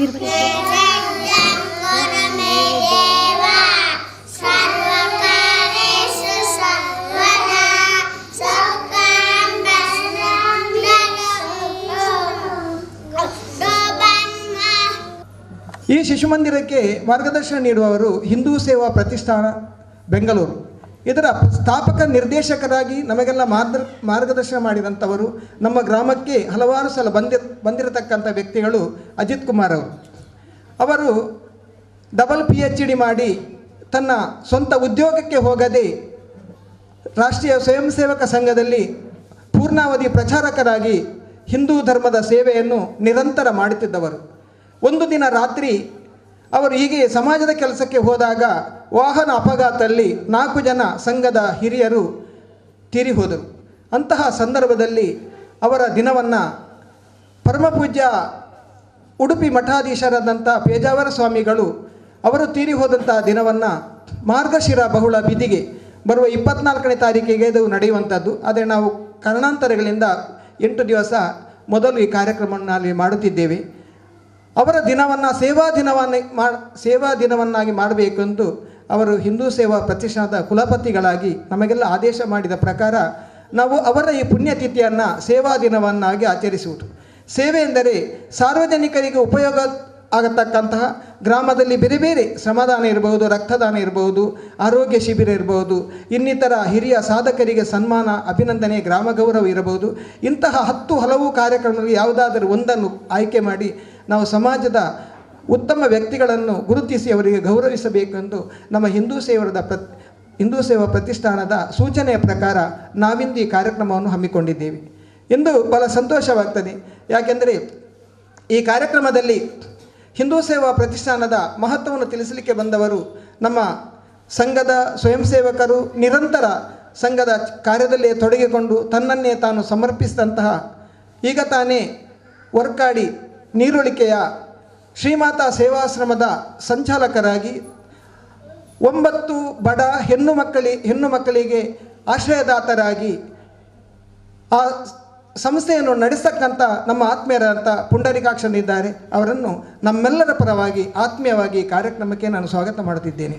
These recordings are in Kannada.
ಈ ಶಿಶು ಮಂದಿರಕ್ಕೆ ಮಾರ್ಗದರ್ಶನ ನೀಡುವವರು ಹಿಂದೂ ಸೇವಾ ಪ್ರತಿಷ್ಠಾನ ಬೆಂಗಳೂರು. ಇದರ ಸ್ಥಾಪಕ ನಿರ್ದೇಶಕರಾಗಿ ನಮಗೆಲ್ಲ ಮಾರ್ಗದರ್ಶನ ಮಾಡಿದಂಥವರು, ನಮ್ಮ ಗ್ರಾಮಕ್ಕೆ ಹಲವಾರು ಸಲ ಬಂದಿರತಕ್ಕಂಥ ವ್ಯಕ್ತಿಗಳು ಅಜಿತ್ ಕುಮಾರ್ ಅವರು ಡಬಲ್ PhD ಮಾಡಿ ತನ್ನ ಸ್ವಂತ ಉದ್ಯೋಗಕ್ಕೆ ಹೋಗದೆ ರಾಷ್ಟ್ರೀಯ ಸ್ವಯಂ ಸೇವಕ ಸಂಘದಲ್ಲಿ ಪೂರ್ಣಾವಧಿ ಪ್ರಚಾರಕರಾಗಿ ಹಿಂದೂ ಧರ್ಮದ ಸೇವೆಯನ್ನು ನಿರಂತರ ಮಾಡುತ್ತಿದ್ದವರು. ಒಂದು ದಿನ ರಾತ್ರಿ ಅವರು ಹೀಗೆ ಸಮಾಜದ ಕೆಲಸಕ್ಕೆ ಹೋದಾಗ ವಾಹನ ಅಪಘಾತದಲ್ಲಿ 4 ಜನ ಸಂಘದ ಹಿರಿಯರು ತೀರಿ ಹೋದರು. ಅಂತಹ ಸಂದರ್ಭದಲ್ಲಿ ಅವರ ದಿನವನ್ನು ಪರಮಪೂಜ್ಯ ಉಡುಪಿ ಮಠಾಧೀಶರಾದಂಥ ಪೇಜಾವರ ಸ್ವಾಮಿಗಳು ಅವರು ತೀರಿ ಹೋದಂತಹ ದಿನವನ್ನು ಮಾರ್ಗಶಿರ ಬಹುಳ ಬಿದಿಗೆ ಬರುವ 24ನೇ ತಾರೀಕಿಗೆ ಇದು ನಡೆಯುವಂಥದ್ದು. ಆದರೆ ನಾವು ಕಾರಣಾಂತರಗಳಿಂದ 8 ದಿವಸ ಮೊದಲು ಈ ಕಾರ್ಯಕ್ರಮವನ್ನು ಮಾಡುತ್ತಿದ್ದೇವೆ. ಅವರ ದಿನವನ್ನು ಸೇವಾ ದಿನವನ್ನಾಗಿ ಮಾಡಬೇಕೆಂದು ಅವರು ಹಿಂದೂ ಸೇವಾ ಪ್ರತಿಷ್ಠಾನದ ಕುಲಪತಿಗಳಾಗಿ ನಮಗೆಲ್ಲ ಆದೇಶ ಮಾಡಿದ ಪ್ರಕಾರ ನಾವು ಅವರ ಈ ಪುಣ್ಯತಿಥಿಯನ್ನು ಸೇವಾ ದಿನವನ್ನಾಗಿ ಆಚರಿಸುವುದು. ಸೇವೆ ಎಂದರೆ ಸಾರ್ವಜನಿಕರಿಗೆ ಉಪಯೋಗ ಆಗತಕ್ಕಂತಹ ಗ್ರಾಮದಲ್ಲಿ ಬೇರೆ ಬೇರೆ ಶ್ರಮದಾನ ಇರಬಹುದು, ರಕ್ತದಾನ ಇರಬಹುದು, ಆರೋಗ್ಯ ಶಿಬಿರ ಇರಬಹುದು, ಇನ್ನಿತರ ಹಿರಿಯ ಸಾಧಕರಿಗೆ ಸನ್ಮಾನ, ಅಭಿನಂದನೆ, ಗ್ರಾಮ ಗೌರವ ಇರಬಹುದು. ಇಂತಹ ಹಲವು ಕಾರ್ಯಕ್ರಮಗಳಿಗೆ ಯಾವುದಾದರೂ ಒಂದನ್ನು ಆಯ್ಕೆ ಮಾಡಿ ನಾವು ಸಮಾಜದ ಉತ್ತಮ ವ್ಯಕ್ತಿಗಳನ್ನು ಗುರುತಿಸಿ ಅವರಿಗೆ ಗೌರವಿಸಬೇಕೆಂದು ನಮ್ಮ ಹಿಂದೂ ಸೇವಾ ಪ್ರತಿಷ್ಠಾನದ ಸೂಚನೆಯ ಪ್ರಕಾರ ನಾವಿಂದು ಈ ಕಾರ್ಯಕ್ರಮವನ್ನು ಹಮ್ಮಿಕೊಂಡಿದ್ದೇವೆ ಎಂದು ಬಹಳ ಸಂತೋಷವಾಗ್ತದೆ. ಯಾಕೆಂದರೆ ಈ ಕಾರ್ಯಕ್ರಮದಲ್ಲಿ ಹಿಂದೂ ಸೇವಾ ಪ್ರತಿಷ್ಠಾನದ ಮಹತ್ವವನ್ನು ತಿಳಿಸಲಿಕ್ಕೆ ಬಂದವರು ನಮ್ಮ ಸಂಘದ ಸ್ವಯಂ ಸೇವಕರು, ನಿರಂತರ ಸಂಘದ ಕಾರ್ಯದಲ್ಲಿ ತೊಡಗಿಕೊಂಡು ತನ್ನನ್ನೇ ತಾನು ಸಮರ್ಪಿಸಿದಂತಹ, ಈಗ ತಾನೇ ವರ್ಕಾಡಿ ನೀರುಳಿಕೆಯ ಶ್ರೀಮಾತಾ ಸೇವಾಶ್ರಮದ ಸಂಚಾಲಕರಾಗಿ 9 ಬಡ ಹೆಣ್ಣು ಮಕ್ಕಳಿಗೆ ಆಶ್ರಯದಾತರಾಗಿ ಆ ಸಂಸ್ಥೆಯನ್ನು ನಡೆಸತಕ್ಕಂಥ ನಮ್ಮ ಆತ್ಮೀಯರಂಥ ಪುಂಡರೀಕಾಕ್ಷನಿದ್ದಾರೆ. ಅವರನ್ನು ನಮ್ಮೆಲ್ಲರ ಪರವಾಗಿ ಆತ್ಮೀಯವಾಗಿ ಕಾರ್ಯಕ್ರಮಕ್ಕೆ ನಾನು ಸ್ವಾಗತ ಮಾಡುತ್ತಿದ್ದೇನೆ.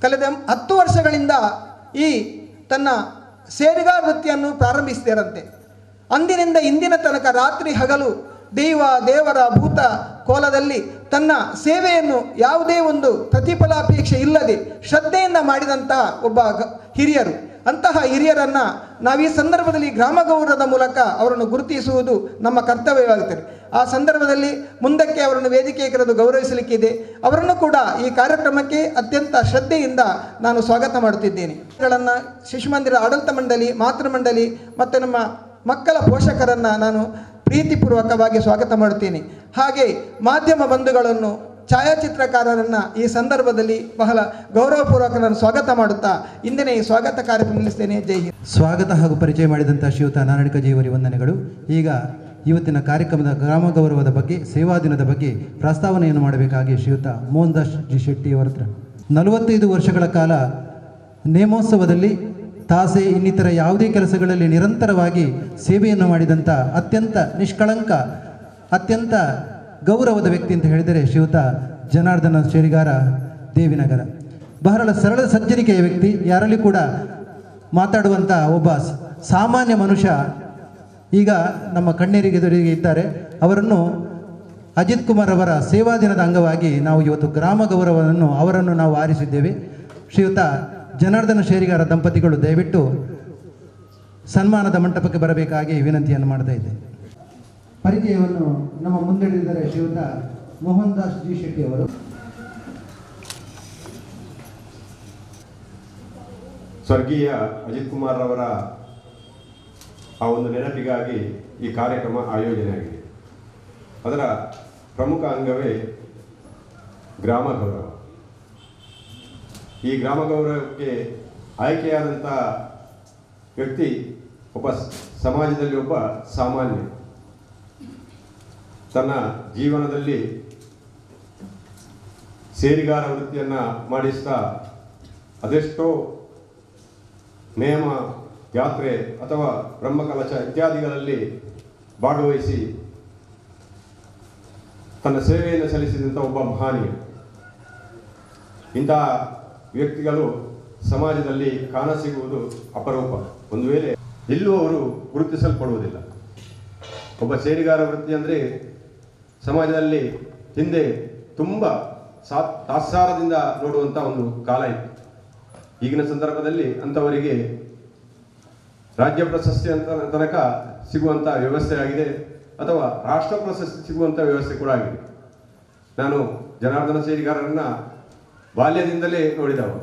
ಕಳೆದ 10 ವರ್ಷಗಳಿಂದ ಈ ತನ್ನ ಸೇರಿಗಾರ ವೃತ್ತಿಯನ್ನು ಪ್ರಾರಂಭಿಸಿದರಂತೆ. ಅಂದಿನಿಂದ ಇಂದಿನ ತನಕ ರಾತ್ರಿ ಹಗಲು ದೇವರ ಭೂತ ಕೋಲದಲ್ಲಿ ತನ್ನ ಸೇವೆಯನ್ನು ಯಾವುದೇ ಒಂದು ಪ್ರತಿಫಲಾಪೇಕ್ಷೆ ಇಲ್ಲದೆ ಶ್ರದ್ಧೆಯಿಂದ ಮಾಡಿದಂತಹ ಒಬ್ಬ ಹಿರಿಯರು. ಅಂತಹ ಹಿರಿಯರನ್ನು ನಾವು ಈ ಸಂದರ್ಭದಲ್ಲಿ ಗ್ರಾಮ ಗೌರವದ ಮೂಲಕ ಅವರನ್ನು ಗುರುತಿಸುವುದು ನಮ್ಮ ಕರ್ತವ್ಯವಾಗುತ್ತದೆ. ಆ ಸಂದರ್ಭದಲ್ಲಿ ಮುಂದಕ್ಕೆ ಅವರನ್ನು ವೇದಿಕೆಗೆ ಕರೆದು ಗೌರವಿಸಲಿಕ್ಕಿದೆ. ಅವರನ್ನು ಕೂಡ ಈ ಕಾರ್ಯಕ್ರಮಕ್ಕೆ ಅತ್ಯಂತ ಶ್ರದ್ಧೆಯಿಂದ ನಾನು ಸ್ವಾಗತ ಮಾಡುತ್ತಿದ್ದೇನೆ. ಗಳನ್ನು ಶಿಶು ಮಂದಿರ ಆಡಳಿತ ಮಂಡಳಿ, ಮಾತೃ ಮಂಡಳಿ ಮತ್ತು ನಮ್ಮ ಮಕ್ಕಳ ಪೋಷಕರನ್ನು ನಾನು ಪ್ರೀತಿಪೂರ್ವಕವಾಗಿ ಸ್ವಾಗತ ಮಾಡುತ್ತೇನೆ. ಹಾಗೆ ಮಾಧ್ಯಮ ಬಂಧುಗಳನ್ನು, ಛಾಯಾಚಿತ್ರಕಾರರನ್ನು ಈ ಸಂದರ್ಭದಲ್ಲಿ ಬಹಳ ಗೌರವಪೂರ್ವಕ ನಾನು ಸ್ವಾಗತ ಮಾಡುತ್ತಾ ಇಂದಿನ ಈ ಸ್ವಾಗತ ಕಾರ್ಯಕ್ರಮ ನಿಲ್ಲಿಸ್ತೇನೆ. ಜೈ ಹಿಂದ್. ಸ್ವಾಗತ ಹಾಗೂ ಪರಿಚಯ ಮಾಡಿದಂಥ ಶ್ರೀಯುತ ನಾರಾಯಣ ಕಜೇವರಿ ವಂದನೆಗಳು. ಈಗ ಇವತ್ತಿನ ಕಾರ್ಯಕ್ರಮದ ಗ್ರಾಮ ಗೌರವದ ಬಗ್ಗೆ, ಸೇವಾ ದಿನದ ಬಗ್ಗೆ ಪ್ರಸ್ತಾವನೆಯನ್ನು ಮಾಡಬೇಕಾಗಿ ಶ್ರೀಯುತ ಮೋಹನ್ ದಾಸ್ ಜಿ ಶೆಟ್ಟಿ ಅವರ ಹತ್ರ. 45 ವರ್ಷಗಳ ಕಾಲ ನೇಮೋತ್ಸವದಲ್ಲಿ ತಾಸೆ ಇನ್ನಿತರ ಯಾವುದೇ ಕೆಲಸಗಳಲ್ಲಿ ನಿರಂತರವಾಗಿ ಸೇವೆಯನ್ನು ಮಾಡಿದಂಥ ಅತ್ಯಂತ ನಿಷ್ಕಳಂಕ, ಅತ್ಯಂತ ಗೌರವದ ವ್ಯಕ್ತಿ ಅಂತ ಹೇಳಿದರೆ ಶ್ರೀಯುತ ಜನಾರ್ದನ ಶೇರಿಗಾರ ದೇವಿನಗರ. ಬಹಳ ಸರಳ ಸಜ್ಜನಿಕೆಯ ವ್ಯಕ್ತಿ, ಯಾರಲ್ಲಿ ಕೂಡ ಮಾತಾಡುವಂಥ ಒಬ್ಬ ಸಾಮಾನ್ಯ ಮನುಷ್ಯ. ಈಗ ನಮ್ಮ ಕಣ್ಣೆರಿಗೆದುರಿಗೆ ಇದ್ದಾರೆ. ಅವರನ್ನು ಅಜಿತ್ ಕುಮಾರ್ ಅವರ ಸೇವಾ ದಿನದ ಅಂಗವಾಗಿ ನಾವು ಇವತ್ತು ಗ್ರಾಮ ಗೌರವವನ್ನು ಅವರನ್ನು ನಾವು ಆರಿಸಿದ್ದೇವೆ. ಶ್ರೀಯುತ ಜನಾರ್ದನ ಶೇರಿಗಾರ ದಂಪತಿಗಳು ದಯವಿಟ್ಟು ಸನ್ಮಾನದ ಮಂಟಪಕ್ಕೆ ಬರಬೇಕಾಗಿ ವಿನಂತಿಯನ್ನು ಮಾಡ್ತಾ ಇದ್ದೇವೆ. ಪರಿಚಯವನ್ನು ನಮ್ಮ ಮುಂದಿಡಿದರೆ ಶ್ರೀಯುತ ಮೋಹನ್ ದಾಸ್ ಜಿ ಶೆಟ್ಟಿ ಅವರು. ಸ್ವರ್ಗೀಯ ಅಜಿತ್ ಕುಮಾರ್ ಅವರ ಆ ಒಂದು ನೆನಪಿಗಾಗಿ ಈ ಕಾರ್ಯಕ್ರಮ ಆಯೋಜನೆಯಾಗಿದೆ. ಅದರ ಪ್ರಮುಖ ಅಂಗವೇ ಗ್ರಾಮ ಗೌರವ. ಈ ಗ್ರಾಮ ಗೌರವಕ್ಕೆ ಆಯ್ಕೆಯಾದಂಥ ವ್ಯಕ್ತಿ ಒಬ್ಬ ಸಮಾಜದಲ್ಲಿ ಒಬ್ಬ ಸಾಮಾನ್ಯ. ತನ್ನ ಜೀವನದಲ್ಲಿ ಸೇರಿಗಾರ ವೃತ್ತಿಯನ್ನು ಮಾಡಿಸ್ತಾ ಅದೆಷ್ಟೋ ನೇಮ ಯಾತ್ರೆ ಅಥವಾ ಬ್ರಹ್ಮಕಲಶ ಇತ್ಯಾದಿಗಳಲ್ಲಿ ಭಾಗವಹಿಸಿ ತನ್ನ ಸೇವೆಯನ್ನು ಸಲ್ಲಿಸಿದಂಥ ಒಬ್ಬ ಮಹನೀಯ. ಇಂತಹ ವ್ಯಕ್ತಿಗಳು ಸಮಾಜದಲ್ಲಿ ಕಾಣಸಿಗುವುದು ಅಪರೂಪ. ಒಂದು ವೇಳೆ ಎಲ್ಲೂ ಅವರು ಗುರುತಿಸಲ್ಪಡುವುದಿಲ್ಲ. ಒಬ್ಬ ಸೇರಿಗಾರ ವೃತ್ತಿ ಅಂದರೆ ಸಮಾಜದಲ್ಲಿ ಹಿಂದೆ ತುಂಬ ತಾತ್ಸಾರದಿಂದ ನೋಡುವಂಥ ಒಂದು ಕಾಲ ಇತ್ತು. ಈಗಿನ ಸಂದರ್ಭದಲ್ಲಿ ಅಂಥವರಿಗೆ ರಾಜ್ಯ ಪ್ರಶಸ್ತಿ ಅಂತ ತನಕ ಸಿಗುವಂಥ ವ್ಯವಸ್ಥೆ ಆಗಿದೆ, ಅಥವಾ ರಾಷ್ಟ್ರ ಪ್ರಶಸ್ತಿ ಸಿಗುವಂಥ ವ್ಯವಸ್ಥೆ ಕೂಡ ಆಗಿದೆ. ನಾನು ಜನಾರ್ದನ ಶೇರಿಗಾರರನ್ನ ಬಾಲ್ಯದಿಂದಲೇ ನೋಡಿದವರು.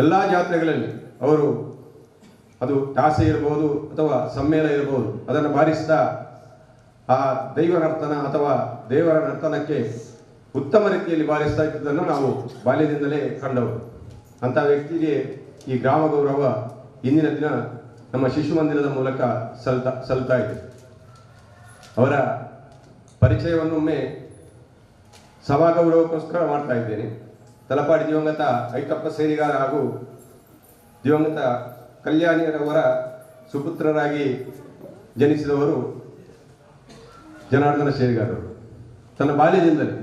ಎಲ್ಲ ಜಾತ್ರೆಗಳಲ್ಲಿ ಅವರು, ಅದು ಟಾಸೆ ಇರ್ಬೋದು ಅಥವಾ ಸಮ್ಮೇಳ ಇರ್ಬೋದು, ಅದನ್ನು ಬಾರಿಸಿದ ಆ ದೈವ ನರ್ತನ ಅಥವಾ ದೇವರ ನರ್ತನಕ್ಕೆ ಉತ್ತಮ ರೀತಿಯಲ್ಲಿ ಬಾರಿಸ್ತಾ ಇದ್ದದನ್ನು ನಾವು ಬಾಲ್ಯದಿಂದಲೇ ಕಂಡವರು. ಅಂಥ ವ್ಯಕ್ತಿಗೆ ಈ ಗ್ರಾಮ ಗೌರವ ಇಂದಿನ ದಿನ ನಮ್ಮ ಶಿಶು ಮಂದಿರದ ಮೂಲಕ ಸಲ್ತಾ ಇದೆ. ಅವರ ಪರಿಚಯವನ್ನೊಮ್ಮೆ ಸಭಾಗೌರವಕ್ಕೋಸ್ಕರ ಮಾಡ್ತಾ ಇದ್ದೇನೆ. ತಲಪಾಡಿ ದಿವಂಗತ ಐತಪ್ಪ ಸೇರಿಗಾರ ಹಾಗೂ ದಿವಂಗತ ಕಲ್ಯಾಣಿಯವರ ಸುಪುತ್ರರಾಗಿ ಜನಿಸಿದವರು ಜನಾರ್ದನ ಶೇರಿಗಾರರು. ತನ್ನ ಬಾಲ್ಯದಿಂದಲೇ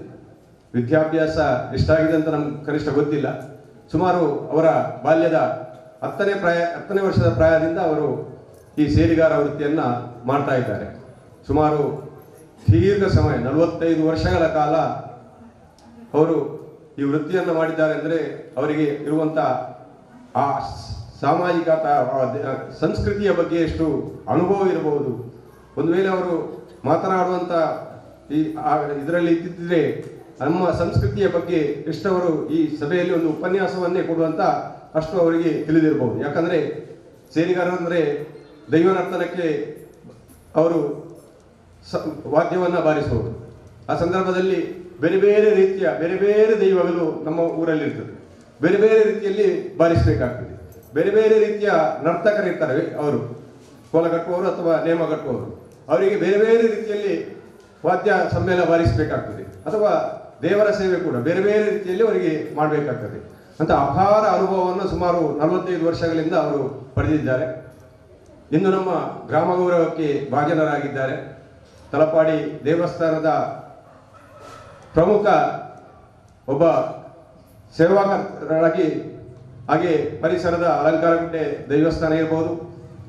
ವಿದ್ಯಾಭ್ಯಾಸ ಎಷ್ಟಾಗಿದೆ ಅಂತ ನಮ್ಗೆ ಕನಿಷ್ಠ ಗೊತ್ತಿಲ್ಲ. ಸುಮಾರು ಅವರ ಬಾಲ್ಯದ 10ನೇ ವರ್ಷದ ಪ್ರಾಯದಿಂದ ಅವರು ಈ ಸೇರಿಗಾರ ವೃತ್ತಿಯನ್ನು ಮಾಡ್ತಾ ಇದ್ದಾರೆ. ಸುಮಾರು ದೀರ್ಘ ಸಮಯ 45 ವರ್ಷಗಳ ಕಾಲ ಅವರು ಈ ವೃತ್ತಿಯನ್ನು ಮಾಡಿದ್ದಾರೆ. ಅಂದರೆ ಅವರಿಗೆ ಇರುವಂಥ ಆ ಸಾಮಾಜಿಕ ಸಂಸ್ಕೃತಿಯ ಬಗ್ಗೆ ಎಷ್ಟು ಅನುಭವ ಇರಬಹುದು. ಒಂದು ವೇಳೆ ಅವರು ಮಾತನಾಡುವಂಥ ಇದರಲ್ಲಿ ಇದ್ದಿದ್ದರೆ ನಮ್ಮ ಸಂಸ್ಕೃತಿಯ ಬಗ್ಗೆ ಎಷ್ಟವರು ಈ ಸಭೆಯಲ್ಲಿ ಒಂದು ಉಪನ್ಯಾಸವನ್ನೇ ಕೊಡುವಂಥ ಅಷ್ಟು ಅವರಿಗೆ ತಿಳಿದಿರಬಹುದು. ಯಾಕಂದರೆ ಸೇರಿಗಾರರಂದರೆ ದೈವ ನರ್ತನಕ್ಕೆ ಅವರು ವಾದ್ಯವನ್ನು ಬಾರಿಸಬಹುದು. ಆ ಸಂದರ್ಭದಲ್ಲಿ ಬೇರೆ ಬೇರೆ ರೀತಿಯ ಬೇರೆ ಬೇರೆ ದೈವಗಳು ನಮ್ಮ ಊರಲ್ಲಿರ್ತದೆ. ಬೇರೆ ಬೇರೆ ರೀತಿಯಲ್ಲಿ ಬಾರಿಸಬೇಕಾಗ್ತದೆ. ಬೇರೆ ಬೇರೆ ರೀತಿಯ ನರ್ತಕರಿರ್ತಾರೆ. ಅವರು ಕೋಲ ಕಟ್ಟುವವರು ಅಥವಾ ನೇಮ ಕಟ್ಟುವವರು, ಅವರಿಗೆ ಬೇರೆ ಬೇರೆ ರೀತಿಯಲ್ಲಿ ವಾದ್ಯ ಸಮ್ಮೇಳ ಬಾರಿಸಬೇಕಾಗ್ತದೆ. ಅಥವಾ ದೇವರ ಸೇವೆ ಕೂಡ ಬೇರೆ ಬೇರೆ ರೀತಿಯಲ್ಲಿ ಅವರಿಗೆ ಮಾಡಬೇಕಾಗ್ತದೆ. ಅಂತ ಅಪಾರ ಅನುಭವವನ್ನು ಸುಮಾರು 45 ವರ್ಷಗಳಿಂದ ಅವರು ಪಡೆದಿದ್ದಾರೆ. ಇಂದು ನಮ್ಮ ಗ್ರಾಮ ಗೌರವಕ್ಕೆ ಭಾಜನರಾಗಿದ್ದಾರೆ. ತಲಪಾಡಿ ದೇವಸ್ಥಾನದ ಪ್ರಮುಖ ಒಬ್ಬ ಸೇವಾಕರಾಗಿ, ಹಾಗೆ ಪರಿಸರದ ಅಲಂಕಾರಗುಡ್ಡೆ ದೈವಸ್ಥಾನ ಇರ್ಬೋದು,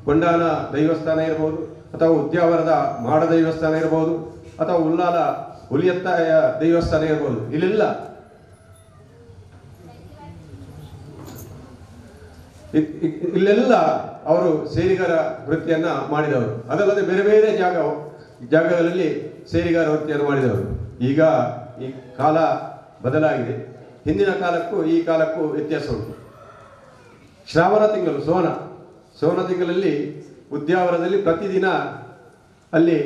ಕೊಂಡಾನ ದೈವಸ್ಥಾನ ಇರ್ಬೋದು, ಅಥವಾ ಉದ್ಯಾವರದ ಮಾಡ ದೈವಸ್ಥಾನ ಇರ್ಬೋದು, ಅಥವಾ ಉಲ್ಲಾಲ ಹುಲಿಯತ್ತಾಯ ದೈವಸ್ಥಾನ ಇರ್ಬೋದು. ಇಲ್ಲೆಲ್ಲ ಅವರು ಸೇರಿಗಾರ ವೃತ್ತಿಯನ್ನ ಮಾಡಿದವರು. ಅದಲ್ಲದೆ ಬೇರೆ ಬೇರೆ ಜಾಗಗಳಲ್ಲಿ ಸೇರಿಗಾರ ವೃತ್ತಿಯನ್ನು ಮಾಡಿದವರು. ಈಗ ಈ ಕಾಲ ಬದಲಾಗಿದೆ. ಹಿಂದಿನ ಕಾಲಕ್ಕೂ ಈ ಕಾಲಕ್ಕೂ ವ್ಯತ್ಯಾಸ ಉಂಟು. ಶ್ರಾವಣ ತಿಂಗಳು ಸೋನ ತಿಂಗಳಲ್ಲಿ ಉದ್ಯಾವರದಲ್ಲಿ ಪ್ರತಿದಿನ ಅಲ್ಲಿ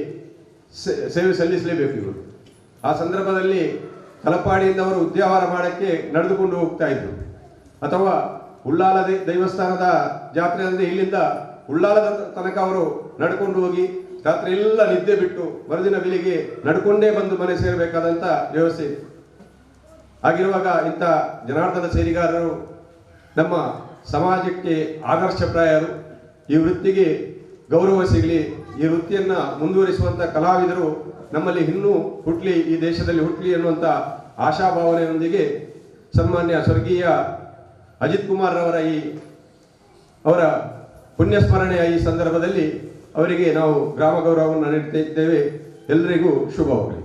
ಸೇವೆ ಸಲ್ಲಿಸಲೇಬೇಕು ಇವರು. ಆ ಸಂದರ್ಭದಲ್ಲಿ ತಲಪಾಡಿಯಿಂದ ಅವರು ಉದ್ಯಾವರ ಮಾಡಕ್ಕೆ ನಡೆದುಕೊಂಡು ಹೋಗ್ತಾ ಇದ್ರು. ಅಥವಾ ಉಳ್ಳಾಲ ದೈವಸ್ಥಾನದ ಜಾತ್ರೆ ಅಂದರೆ ಇಲ್ಲಿಂದ ಉಳ್ಳಾಲದ ತನಕ ಅವರು ನಡ್ಕೊಂಡು ಹೋಗಿ ರಾತ್ರಿ ಎಲ್ಲ ನಿದ್ದೆ ಬಿಟ್ಟು ಮರುದಿನ ಬೆಳಿಗ್ಗೆ ನಡ್ಕೊಂಡೇ ಬಂದು ಮನೆ ಸೇರಬೇಕಾದಂಥ ವ್ಯವಸ್ಥೆ ಇತ್ತು. ಹಾಗಿರುವಾಗ ಇಂಥ ಜನಾರ್ದನ ಸೇರಿಗಾರರು ನಮ್ಮ ಸಮಾಜಕ್ಕೆ ಆದರ್ಶಪ್ರಾಯರು. ಈ ವೃತ್ತಿಗೆ ಗೌರವ ಸಿಗಲಿ, ಈ ವೃತ್ತಿಯನ್ನು ಮುಂದುವರಿಸುವಂಥ ಕಲಾವಿದರು ನಮ್ಮಲ್ಲಿ ಇನ್ನೂ ಹುಟ್ಟಲಿ, ಈ ದೇಶದಲ್ಲಿ ಹುಟ್ಟಲಿ ಅನ್ನುವಂಥ ಆಶಾಭಾವನೆಯೊಂದಿಗೆ ಸನ್ಮಾನ್ಯ ಸ್ವರ್ಗೀಯ ಅಜಿತ್ ಕುಮಾರ್ ಅವರ ಅವರ ಪುಣ್ಯಸ್ಮರಣೆಯ ಈ ಸಂದರ್ಭದಲ್ಲಿ ಅವರಿಗೆ ನಾವು ಗ್ರಾಮ ಗೌರವವನ್ನು ನೀಡ್ತಾ ಇದ್ದೇವೆ. ಎಲ್ಲರಿಗೂ ಶುಭವಾಗಲಿ.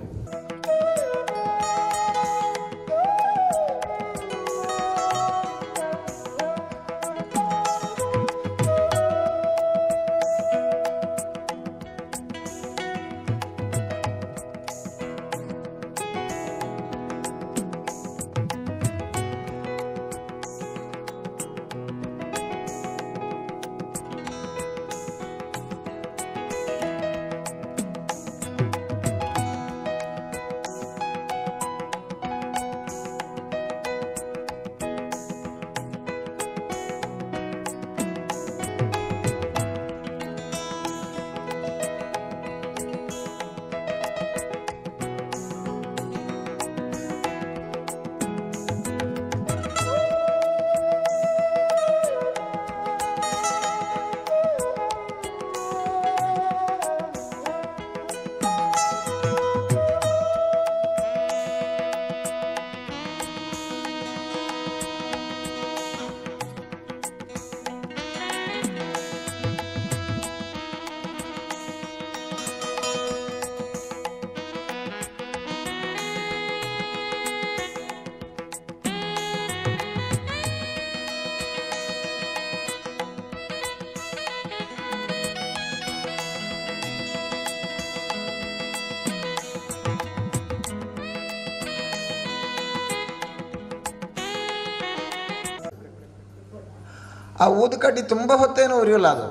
ಆ ಊದುಕಡ್ಡಿ ತುಂಬ ಹೊತ್ತೇನೋ ಉರಿಯೋಲ್ಲ, ಅದು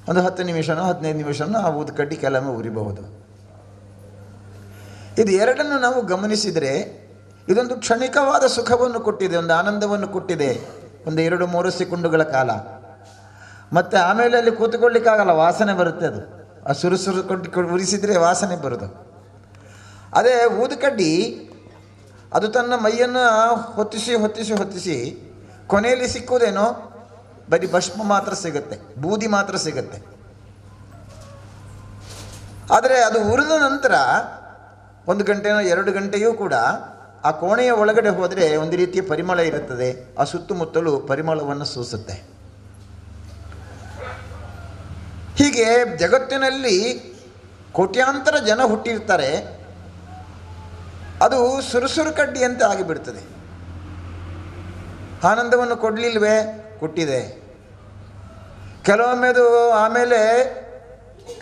ಒಂದು 10 ನಿಮಿಷನೋ 15 ನಿಮಿಷನೋ ಆ ಊದುಕಡ್ಡಿ ಕೆಲವೊಮ್ಮೆ ಉರಿಬಹುದು. ಇದು ಎರಡನ್ನು ನಾವು ಗಮನಿಸಿದರೆ ಇದೊಂದು ಕ್ಷಣಿಕವಾದ ಸುಖವನ್ನು ಕೊಟ್ಟಿದೆ, ಒಂದು ಆನಂದವನ್ನು ಕೊಟ್ಟಿದೆ, ಒಂದು 2-3 ಸೆಕೆಂಡುಗಳ ಕಾಲ. ಮತ್ತು ಆಮೇಲೆ ಅಲ್ಲಿ ಕೂತ್ಕೊಳ್ಳಿಕ್ಕಾಗಲ್ಲ, ವಾಸನೆ ಬರುತ್ತೆ. ಅದು ಆ ಸುರು ಕೊಟ್ಟು ಉರಿಸಿದರೆ ವಾಸನೆ ಬರೋದು. ಅದೇ ಊದುಕಡ್ಡಿ ಅದು ತನ್ನ ಮೈಯನ್ನು ಹೊತ್ತಿಸಿ ಕೊನೆಯಲ್ಲಿ ಸಿಕ್ಕುವುದೇನೋ ಬರೀ ಭಸ್ಮ ಮಾತ್ರ ಸಿಗುತ್ತೆ, ಬೂದಿ ಮಾತ್ರ ಸಿಗುತ್ತೆ. ಆದರೆ ಅದು ಉರಿದ ನಂತರ 1 ಗಂಟೆನೋ 2 ಗಂಟೆಯೂ ಕೂಡ ಆ ಕೋಣೆಯ ಒಳಗಡೆ ಹೋದರೆ ಒಂದು ರೀತಿಯ ಪರಿಮಳ ಇರುತ್ತದೆ. ಆ ಸುತ್ತಮುತ್ತಲು ಪರಿಮಳವನ್ನು ಸೂಸುತ್ತೆ. ಹೀಗೆ ಜಗತ್ತಿನಲ್ಲಿ ಕೋಟ್ಯಾಂತರ ಜನ ಹುಟ್ಟಿರ್ತಾರೆ, ಅದು ಸುರುಸುರು ಕಡ್ಡಿಯಂತೆ ಆಗಿಬಿಡ್ತದೆ. ಆನಂದವನ್ನು ಕೊಡಲಿಲ್ವೇ? ಕೊಟ್ಟಿದೆ. ಕೆಲವೊಮ್ಮೆ ಅದು ಆಮೇಲೆ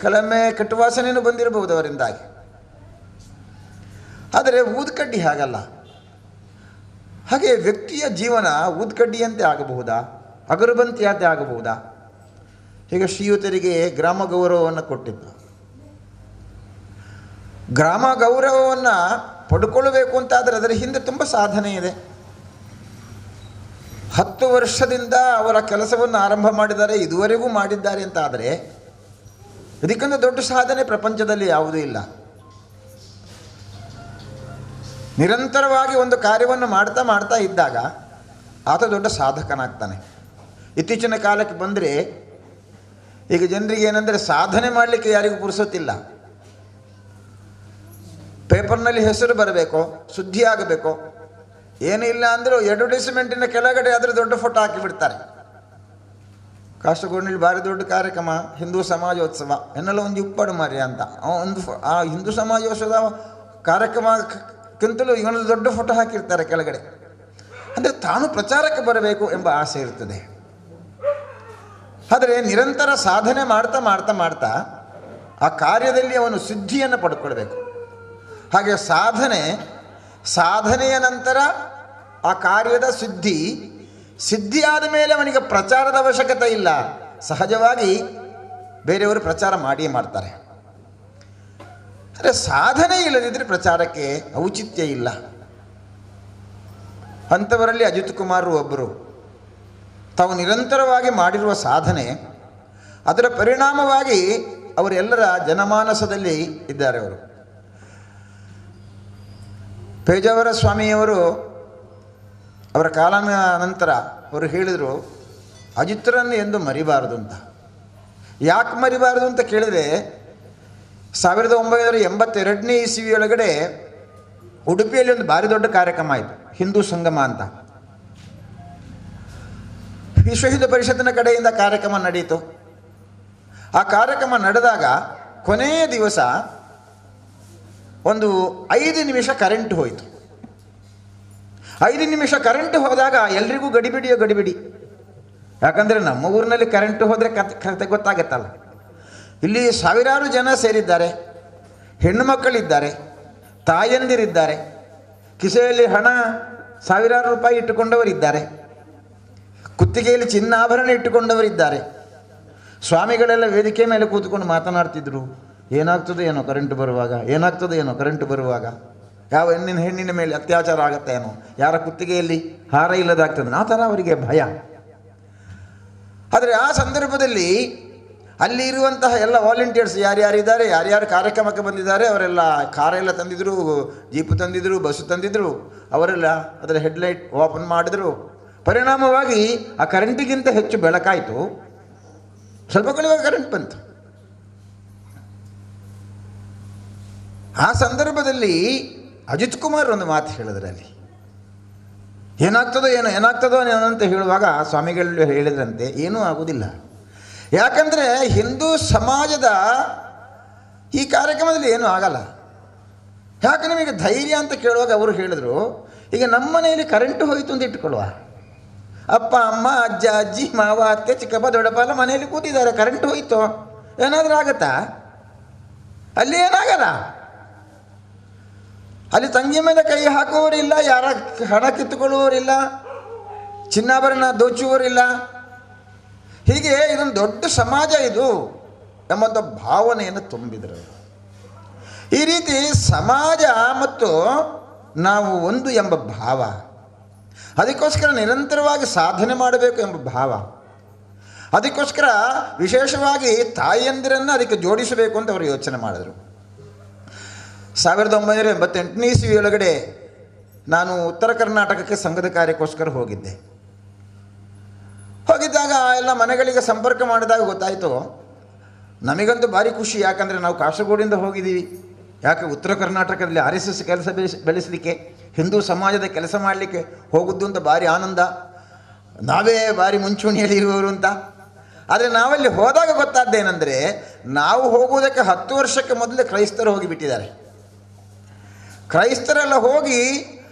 ಕೆಲವೊಮ್ಮೆ ಕೆಟ್ಟವಾಸನೆಯೂ ಬಂದಿರಬಹುದು ಅವರಿಂದಾಗಿ. ಆದರೆ ಊದುಕಡ್ಡಿ ಹಾಗಲ್ಲ. ಹಾಗೆ ವ್ಯಕ್ತಿಯ ಜೀವನ ಊದುಕಡ್ಡಿಯಂತೆ ಆಗಬಹುದಾ, ಅಗರಬಂತಿಯಂತೆ ಆಗಬಹುದಾ? ಹೀಗೆ ಶ್ರೀಯುತರಿಗೆ ಗ್ರಾಮ ಗೌರವವನ್ನು ಕೊಟ್ಟಿದ್ದು. ಗ್ರಾಮ ಗೌರವವನ್ನು ಪಡ್ಕೊಳ್ಬೇಕು ಅಂತಾದರೆ ಅದರ ಹಿಂದೆ ತುಂಬ ಸಾಧನೆ ಇದೆ. 10 ವರ್ಷದಿಂದ ಅವರ ಕೆಲಸವನ್ನು ಆರಂಭ ಮಾಡಿದ್ದಾರೆ, ಇದುವರೆಗೂ ಮಾಡಿದ್ದಾರೆ ಅಂತ ಆದರೆ ಇದಕ್ಕಿಂತ ದೊಡ್ಡ ಸಾಧನೆ ಪ್ರಪಂಚದಲ್ಲಿ ಯಾವುದೂ ಇಲ್ಲ. ನಿರಂತರವಾಗಿ ಒಂದು ಕಾರ್ಯವನ್ನು ಮಾಡ್ತಾ ಇದ್ದಾಗ ಆತ ದೊಡ್ಡ ಸಾಧಕನಾಗ್ತಾನೆ. ಇತ್ತೀಚಿನ ಕಾಲಕ್ಕೆ ಬಂದರೆ ಈಗ ಜನರಿಗೆ ಏನಂದರೆ ಸಾಧನೆ ಮಾಡಲಿಕ್ಕೆ ಯಾರಿಗೂ ಪುರುಸೊತ್ತಿಲ್ಲ. ಪೇಪರ್ನಲ್ಲಿ ಹೆಸರು ಬರಬೇಕು, ಸುದ್ದಿ ಆಗಬೇಕು, ಏನೂ ಇಲ್ಲ ಅಂದರೂ ಅಡ್ವರ್ಟೈಸ್ಮೆಂಟಿನ ಕೆಳಗಡೆ ಅದರ ದೊಡ್ಡ ಫೋಟೋ ಹಾಕಿಬಿಡ್ತಾರೆ. ಕಾಸರಗೋಡಿನಲ್ಲಿ ಭಾರಿ ದೊಡ್ಡ ಕಾರ್ಯಕ್ರಮ, ಹಿಂದೂ ಸಮಾಜೋತ್ಸವ ಎನ್ನೆಲ್ಲ ಒಂದು ಇಪ್ಪಡು ಮಾರಿ ಅಂತ ಆ ಹಿಂದೂ ಸಮಾಜೋತ್ಸವದ ಕಾರ್ಯಕ್ರಮಕ್ಕಿಂತಲೂ ಇವನದು ದೊಡ್ಡ ಫೋಟೋ ಹಾಕಿರ್ತಾರೆ ಕೆಳಗಡೆ. ಅಂದರೆ ತಾನು ಪ್ರಚಾರಕ್ಕೆ ಬರಬೇಕು ಎಂಬ ಆಸೆ ಇರ್ತದೆ. ಆದರೆ ನಿರಂತರ ಸಾಧನೆ ಮಾಡ್ತಾ ಆ ಕಾರ್ಯದಲ್ಲಿ ಅವನು ಸಿದ್ಧಿಯನ್ನು ಪಡ್ಕೊಳ್ಬೇಕು. ಹಾಗೆ ಸಾಧನೆಯ ನಂತರ ಆ ಕಾರ್ಯದ ಸಿದ್ಧಿಯಾದ ಮೇಲೆ ಅವನಿಗೆ ಪ್ರಚಾರದ ಅವಶ್ಯಕತೆ ಇಲ್ಲ. ಸಹಜವಾಗಿ ಬೇರೆಯವರು ಪ್ರಚಾರ ಮಾಡಿಯೇ ಮಾಡ್ತಾರೆ. ಆದರೆ ಸಾಧನೆ ಇಲ್ಲದಿದ್ದರೆ ಪ್ರಚಾರಕ್ಕೆ ಔಚಿತ್ಯ ಇಲ್ಲ. ಅಂಥವರಲ್ಲಿ ಅಜಿತ್ ಕುಮಾರ್ ಒಬ್ಬರು. ತಾವು ನಿರಂತರವಾಗಿ ಮಾಡಿರುವ ಸಾಧನೆ, ಅದರ ಪರಿಣಾಮವಾಗಿ ಅವರೆಲ್ಲರ ಜನಮಾನಸದಲ್ಲಿ ಇದ್ದಾರೆ. ಅವರು ಪೇಜಾವರ ಸ್ವಾಮಿಯವರು ಅವರ ಕಾಲನ ನಂತರ ಅವರು ಹೇಳಿದರು, ಅಜಿತ್ರನ್ನು ಎಂದು ಮರಿಬಾರದು ಅಂತ. ಯಾಕೆ ಮರಿಬಾರದು ಅಂತ ಕೇಳಿದರೆ 1982ನೇ ಇಸವಿಯೊಳಗಡೆ ಉಡುಪಿಯಲ್ಲಿ ಒಂದು ಭಾರಿ ದೊಡ್ಡ ಕಾರ್ಯಕ್ರಮ ಆಯಿತು, ಹಿಂದೂ ಸಂಗಮ ಅಂತ. ವಿಶ್ವ ಹಿಂದೂ ಪರಿಷತ್ತಿನ ಕಡೆಯಿಂದ ಕಾರ್ಯಕ್ರಮ ನಡೆಯಿತು. ಆ ಕಾರ್ಯಕ್ರಮ ನಡೆದಾಗ ಕೊನೆಯ ದಿವಸ ಒಂದು 5 ನಿಮಿಷ ಕರೆಂಟ್ ಹೋಯಿತು. 5 ನಿಮಿಷ ಕರೆಂಟ್ ಹೋದಾಗ ಎಲ್ರಿಗೂ ಗಡಿಬಿಡಿ. ಯಾಕಂದರೆ ನಮ್ಮ ಊರಿನಲ್ಲಿ ಕರೆಂಟ್ ಹೋದರೆ ಕತೆ ಗೊತ್ತಾಗತ್ತಲ್ಲ. ಇಲ್ಲಿ ಸಾವಿರಾರು ಜನ ಸೇರಿದ್ದಾರೆ, ಹೆಣ್ಣು ಮಕ್ಕಳಿದ್ದಾರೆ, ತಾಯಂದಿರಿದ್ದಾರೆ, ಕಿಸೆಯಲ್ಲಿ ಹಣ ಸಾವಿರಾರು ರೂಪಾಯಿ ಇಟ್ಟುಕೊಂಡವರಿದ್ದಾರೆ, ಕುತ್ತಿಗೆಯಲ್ಲಿ ಚಿನ್ನಾಭರಣ ಇಟ್ಟುಕೊಂಡವರಿದ್ದಾರೆ. ಸ್ವಾಮಿಗಳೆಲ್ಲ ವೇದಿಕೆ ಮೇಲೆ ಕೂತ್ಕೊಂಡು ಮಾತನಾಡ್ತಿದ್ರು. ಏನಾಗ್ತದೆ ಏನೋ ಕರೆಂಟ್ ಬರುವಾಗ, ಏನಾಗ್ತದೆ ಏನೋ ಕರೆಂಟ್ ಬರುವಾಗ, ಯಾವ ಹೆಣ್ಣಿನ ಮೇಲೆ ಅತ್ಯಾಚಾರ ಆಗುತ್ತೆ ಏನೋ, ಯಾರ ಕುತ್ತಿಗೆಯಲ್ಲಿ ಹಾರ ಇಲ್ಲದಾಗ್ತದೆ, ಆ ಥರ ಅವರಿಗೆ ಭಯ. ಆದರೆ ಆ ಸಂದರ್ಭದಲ್ಲಿ ಅಲ್ಲಿ ಇರುವಂತಹ ಎಲ್ಲ ವಾಲಂಟಿಯರ್ಸ್ ಯಾರ್ಯಾರಿದ್ದಾರೆ, ಯಾರ್ಯಾರು ಕಾರ್ಯಕ್ರಮಕ್ಕೆ ಬಂದಿದ್ದಾರೆ, ಅವರೆಲ್ಲ ಕಾರೆಲ್ಲ ತಂದಿದ್ರು, ಜೀಪು ತಂದಿದ್ರು, ಬಸ್ಸು ತಂದಿದ್ರು. ಅವರೆಲ್ಲ ಅದರ ಹೆಡ್ಲೈಟ್ ಓಪನ್ ಮಾಡಿದ್ರು. ಪರಿಣಾಮವಾಗಿ ಆ ಕರೆಂಟಿಗಿಂತ ಹೆಚ್ಚು ಬೆಳಕಾಯಿತು. ಸ್ವಲ್ಪ ಕಳೆಯುವಾಗ ಕರೆಂಟ್ ಬಂತು. ಆ ಸಂದರ್ಭದಲ್ಲಿ ಅಜಿತ್ ಕುಮಾರ್ ಒಂದು ಮಾತು ಹೇಳಿದ್ರೆ, ಅಲ್ಲಿ ಏನಾಗ್ತದೋ ಏನೋ ಅಂತ ಹೇಳುವಾಗ ಸ್ವಾಮಿಗಳು ಹೇಳಿದ್ರಂತೆ, ಏನೂ ಆಗೋದಿಲ್ಲ. ಯಾಕಂದರೆ ಹಿಂದೂ ಸಮಾಜದ ಈ ಕಾರ್ಯಕ್ರಮದಲ್ಲಿ ಏನೂ ಆಗಲ್ಲ. ಯಾಕೆ ನಿಮಗೆ ಧೈರ್ಯ ಅಂತ ಕೇಳುವಾಗ ಅವರು ಹೇಳಿದರು, ಈಗ ನಮ್ಮ ಮನೆಯಲ್ಲಿ ಕರೆಂಟು ಹೋಯಿತು ಅಂತ ಇಟ್ಕೊಳ್ಳುವ, ಅಪ್ಪ ಅಮ್ಮ ಅಜ್ಜ ಅಜ್ಜಿ ಮಾವ ಅತ್ತೆ ಚಿಕ್ಕಪ್ಪ ದೊಡ್ಡಪ್ಪ ಎಲ್ಲ ಮನೆಯಲ್ಲಿ ಕೂತಿದ್ದಾರೆ, ಕರೆಂಟ್ ಹೋಯಿತು, ಏನಾದರೂ ಆಗತ್ತಾ? ಅಲ್ಲಿ ಏನಾಗಲ್ಲ. ಅಲ್ಲಿ ತಂಗಿ ಮೇಲೆ ಕೈ ಹಾಕುವವರಿಲ್ಲ, ಯಾರ ಹಣ ಕಿತ್ತುಕೊಳ್ಳುವವರಿಲ್ಲ, ಚಿನ್ನಾಭರಣ ದೋಚುವವರಿಲ್ಲ. ಹೀಗೆ ಇದೊಂದು ದೊಡ್ಡ ಸಮಾಜ ಇದು ಎಂಬಂಥ ಭಾವನೆಯನ್ನು ತುಂಬಿದರು. ಈ ರೀತಿ ಸಮಾಜ ಮತ್ತು ನಾವು ಒಂದು ಎಂಬ ಭಾವ, ಅದಕ್ಕೋಸ್ಕರ ನಿರಂತರವಾಗಿ ಸಾಧನೆ ಮಾಡಬೇಕು ಎಂಬ ಭಾವ, ಅದಕ್ಕೋಸ್ಕರ ವಿಶೇಷವಾಗಿ ತಾಯಿಯಂದಿರನ್ನು ಅದಕ್ಕೆ ಜೋಡಿಸಬೇಕು ಅಂತ ಅವರು ಯೋಚನೆ ಮಾಡಿದರು. 1988ನೇ ಇಸವಿಯೊಳಗಡೆ ನಾನು ಉತ್ತರ ಕರ್ನಾಟಕಕ್ಕೆ ಸಂಘದ ಕಾರ್ಯಕ್ಕೋಸ್ಕರ ಹೋಗಿದ್ದಾಗ ಎಲ್ಲ ಮನೆಗಳಿಗೆ ಸಂಪರ್ಕ ಮಾಡಿದಾಗ ಗೊತ್ತಾಯಿತು, ನಮಗಂತೂ ಭಾರಿ ಖುಷಿ. ಯಾಕಂದರೆ ನಾವು ಕಾಸರಗೋಡಿಂದ ಹೋಗಿದ್ದೀವಿ. ಯಾಕೆ ಉತ್ತರ ಕರ್ನಾಟಕದಲ್ಲಿ RSS ಕೆಲಸ ಬೆಳೆಸಲಿಕ್ಕೆ, ಹಿಂದೂ ಸಮಾಜದ ಕೆಲಸ ಮಾಡಲಿಕ್ಕೆ ಹೋಗುದ್ದು ಅಂತ ಭಾರಿ ಆನಂದ. ನಾವೇ ಭಾರಿ ಮುಂಚೂಣಿಯಲ್ಲಿ ಇರುವವರು ಅಂತ. ಆದರೆ ನಾವಲ್ಲಿ ಹೋದಾಗ ಗೊತ್ತಾದ್ದೇನೆಂದರೆ, ನಾವು ಹೋಗುವುದಕ್ಕೆ 10 ವರ್ಷಕ್ಕೆ ಮೊದಲೇ ಕ್ರೈಸ್ತರು ಹೋಗಿಬಿಟ್ಟಿದ್ದಾರೆ. ಕ್ರೈಸ್ತರೆಲ್ಲ ಹೋಗಿ